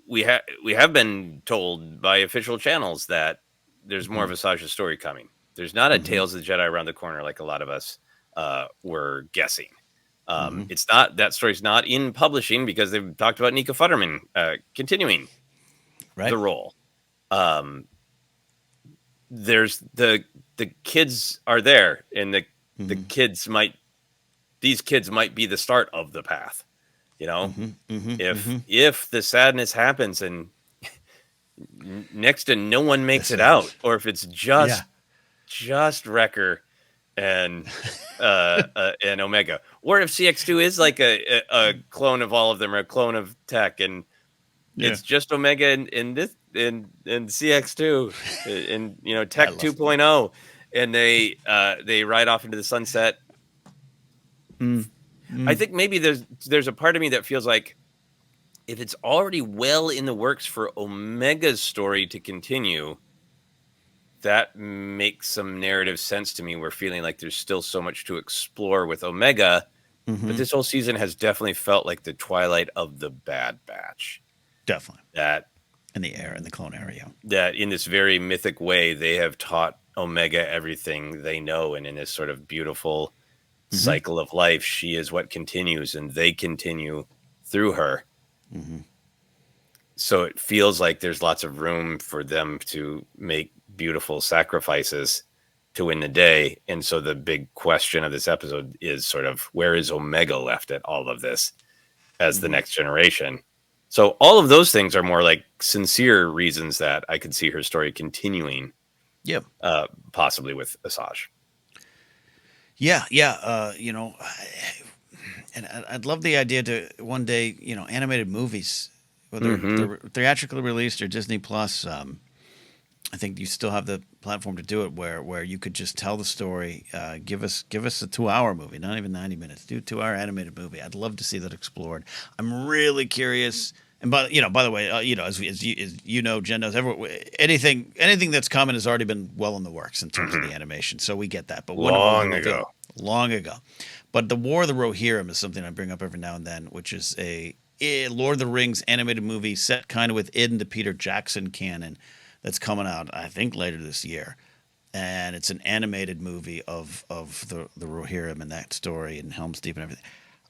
we have been told by official channels that there's more Mm-hmm. of a Sasha story coming. There's not a Mm-hmm. Tales of the Jedi around the corner like a lot of us were guessing. Mm-hmm. It's not that story's not in publishing because they've talked about Nika Futterman continuing Right. the role. Um, there's the kids are there, and the Mm-hmm. kids might these kids might be the start of the path. You know, Mm-hmm. Mm-hmm. Mm-hmm. if the sadness happens and next to no one The makes it out, sadness. or if it's Yeah. just Wrecker and and Omega, or if CX2 is like a clone of all of them, or a clone of Tech, and Yeah. it's just Omega and this and CX2 and I Tech love. 2.0, and they ride off into the sunset. Mm. I Mm. think maybe there's a part of me that feels like if it's already well in the works for Omega's story to continue, that makes some narrative sense to me. We're feeling like there's still so much to explore with Omega, but Mm-hmm. this whole season has definitely felt like the twilight of the Bad Batch. Definitely. That In the air, in the clone area. that in this very mythic way, they have taught Omega everything they know, and in this sort of beautiful Mm-hmm. cycle of life, she is what continues, and they continue through her. Mm-hmm. So it feels like there's lots of room for them to make beautiful sacrifices to win the day. And so the big question of this episode is sort of where is Omega left at all of this as the Mm-hmm. next generation? So all of those things are more like sincere reasons that I could see her story continuing, Yep. possibly with Asajj. Yeah. Yeah. And I'd love the idea to one day, animated movies, whether Mm-hmm. they're theatrically released or Disney Plus. I think you still have the platform to do it, where you could just tell the story. Give us a 2 hour movie, not even 90 minutes. Do a 2 hour animated movie. I'd love to see that explored. I'm really curious. And by the way, as Jen knows, anything that's coming has already been well in the works in terms of Mm-hmm. the animation. So we get that. But when will the Long reveal? ago. Long ago. But the War of the Rohirrim is something I bring up every now and then, which is a Lord of the Rings animated movie set kind of within the Peter Jackson canon that's coming out, I think, later this year. And it's an animated movie of the Rohirrim and that story and Helm's Deep and everything.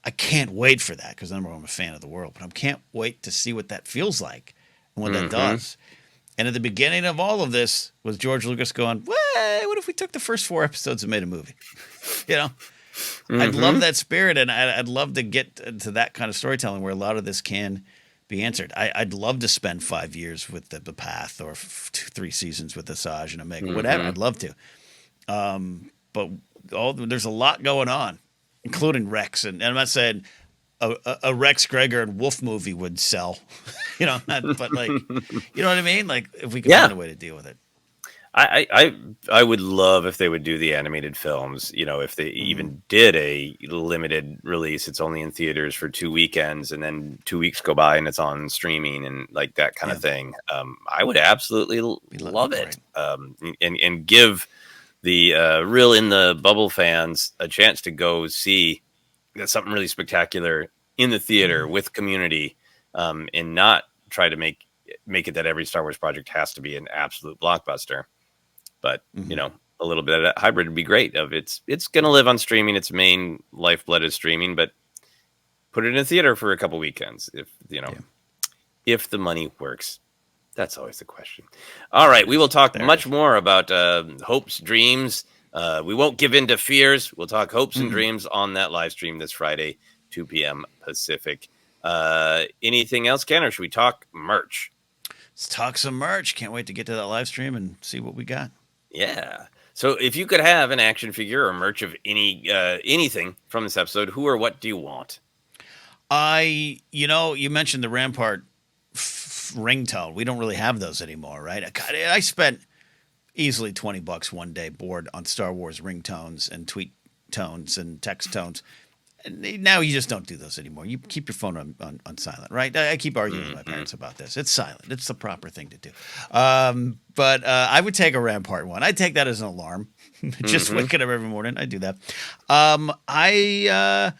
I can't wait for that because I'm a fan of the world, but I can't wait to see what that feels like and what that Mm-hmm. does. And at the beginning of all of this was George Lucas going, what if we took the first 4 episodes and made a movie? you know, I'd love Mm-hmm. that spirit, and I'd love to get to that kind of storytelling where a lot of this can be answered. I'd love to spend 5 years with the Path, or 3 seasons with Asajj and Omega, whatever. Mm-hmm. I'd love to. But there's a lot going on, including Rex, and I'm not saying a Rex Gregor and Wolf movie would sell, but like, you know what I mean? Like if we could Yeah. find a way to deal with it. I would love if they would do the animated films. If they Mm-hmm. even did a limited release, it's only in theaters for 2 weekends, and then 2 weeks go by and it's on streaming and like that kind of Yeah, thing. I would absolutely be love great. it, and give the real in the bubble fans a chance to go see something really spectacular in the theater Mm-hmm. with community, and not try to make it that every Star Wars project has to be an absolute blockbuster. But Mm-hmm. a little bit of that hybrid would be great. Of it's going to live on streaming. Its main lifeblood is streaming, but put it in a theater for a couple weekends Yeah, if the money works. That's always the question. All right, we will talk there it much is. more about hopes, dreams. We won't give in to fears. We'll talk hopes and Mm-mm. dreams on that live stream this Friday, 2 p.m. Pacific. Anything else, Ken, or should we talk merch? Let's talk some merch. Can't wait to get to that live stream and see what we got. Yeah. So if you could have an action figure or merch of anything from this episode, who or what do you want? You mentioned the Rampart ringtone. We don't really have those anymore, right? I spent easily $20 one day bored on Star Wars ringtones and tweet tones and text tones. And now you just don't do those anymore. You keep your phone on silent, right? I keep arguing with my Mm-hmm. parents about this. It's silent. It's the proper thing to do. But I would take a Rampart one. I'd take that as an alarm. Just Mm-hmm. waking up every morning. I do that. I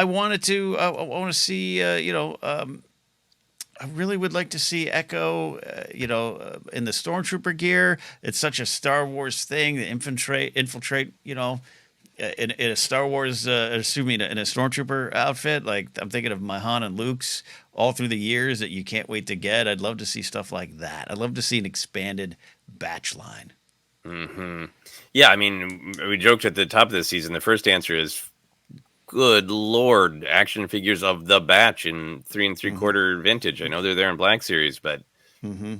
wanted to. I want to see. I really would like to see Echo, in the Stormtrooper gear. It's such a Star Wars thing. The infiltrate. In a Star Wars, in a Stormtrooper outfit. Like I'm thinking of my Han and Luke's all through the years that you can't wait to get. I'd love to see stuff like that. I'd love to see an expanded batch line. Mm-hmm. Yeah, I mean, we joked at the top of the season. The first answer is, good Lord, action figures of the batch in 3 3/4 vintage. I know they're there in Black Series, but Mm-hmm.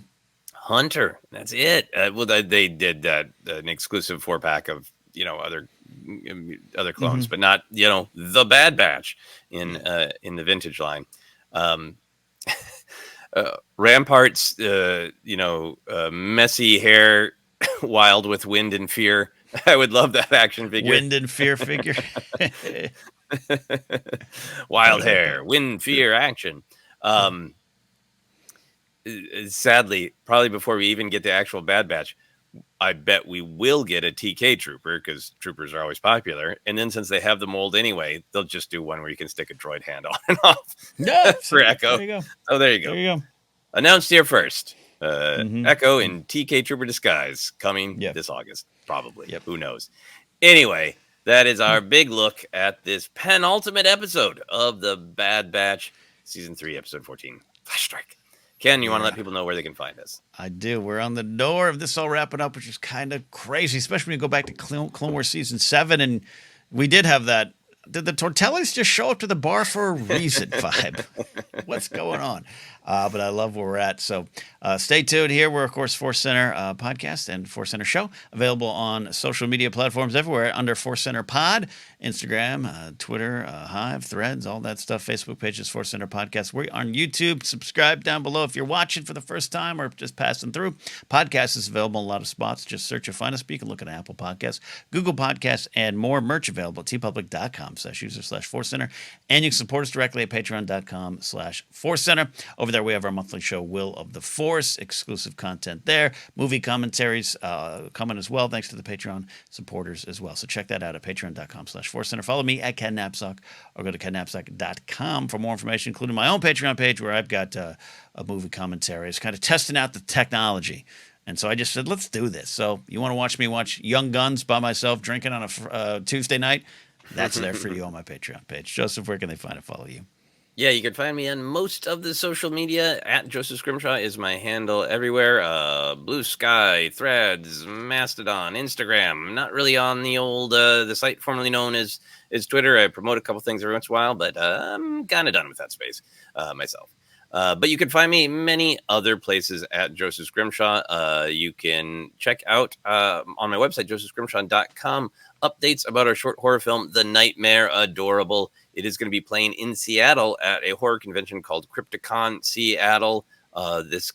Hunter, that's it. Well, they did that an exclusive 4-pack of other Mm-hmm. clones, but not the Bad Batch Yeah. in the vintage line. Um, Rampart's messy hair, wild with wind and fear. I would love that action figure. Wind and Fear figure. Wild I like that. hair, wind, fear, action. Um, Sadly, probably before we even get the actual Bad Batch, I bet we will get a TK trooper because troopers are always popular. And then since they have the mold anyway, they'll just do one where you can stick a droid hand on and off Yeah. for See, Echo. there you go. Oh, there you go. There you go. Announced here first. Mm-hmm. Echo in TK trooper disguise coming Yep. this August, probably. Yep. Who knows? Anyway, that is our big look at this penultimate episode of the Bad Batch, season 3, episode 14, Flash Strike. Ken, you want to let people know where they can find us? I do. We're on the door of this all wrapping up, which is kind of crazy, especially when you go back to Clone Wars season 7, and we did have that. Did the Tortellis just show up to the bar for a reason vibe? What's going on? But I love where we're at. So stay tuned here. We're, of course, Force Center podcast and Force Center show. Available on social media platforms everywhere under Force Center Pod. Instagram, Twitter, Hive, Threads, all that stuff. Facebook pages, Force Center Podcast. We're on YouTube. Subscribe down below if you're watching for the first time or just passing through. Podcast is available in a lot of spots. Just search and find us. You can look at Apple Podcasts, Google Podcasts, and more. Merch available at tpublic.com/user/Force Center. And you can support us directly at patreon.com/Force Center. Over there, we have our monthly show, Will of the Force, exclusive content there. Movie commentaries coming as well, thanks to the Patreon supporters as well. So check that out at patreon.com/Force Center. Follow me at Ken Napzok or go to kennapzok.com for more information, including my own Patreon page where I've got a movie commentary. It's kind of testing out the technology. And so I just said, let's do this. So you want to watch me watch Young Guns by myself drinking on a Tuesday night? That's there for you on my Patreon page. Joseph, where can they find and follow you? Yeah, you can find me on most of the social media. At Joseph Scrimshaw is my handle everywhere. Blue Sky, Threads, Mastodon, Instagram. Not really on the old the site formerly known as Twitter. I promote a couple things every once in a while, but I'm kind of done with that space myself. But you can find me many other places at Joseph Scrimshaw. You can check out on my website, josephscrimshaw.com, updates about our short horror film, The Nightmare Adorable. It is going to be playing in Seattle at a horror convention called Crypticon Seattle this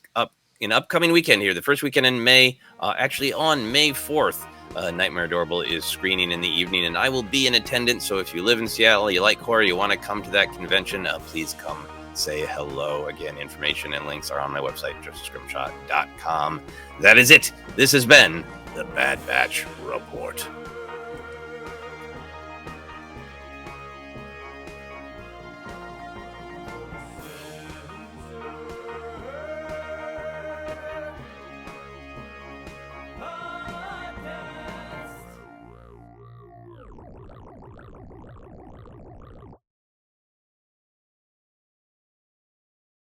an upcoming weekend here, the first weekend in May, actually on May 4th. Nightmare Adorable is screening in the evening, and I will be in attendance. So if you live in Seattle, you like horror, you want to come to that convention, please come say hello. Again, information and links are on my website, josephscrimshaw.com. That is it. This has been the Bad Batch Report.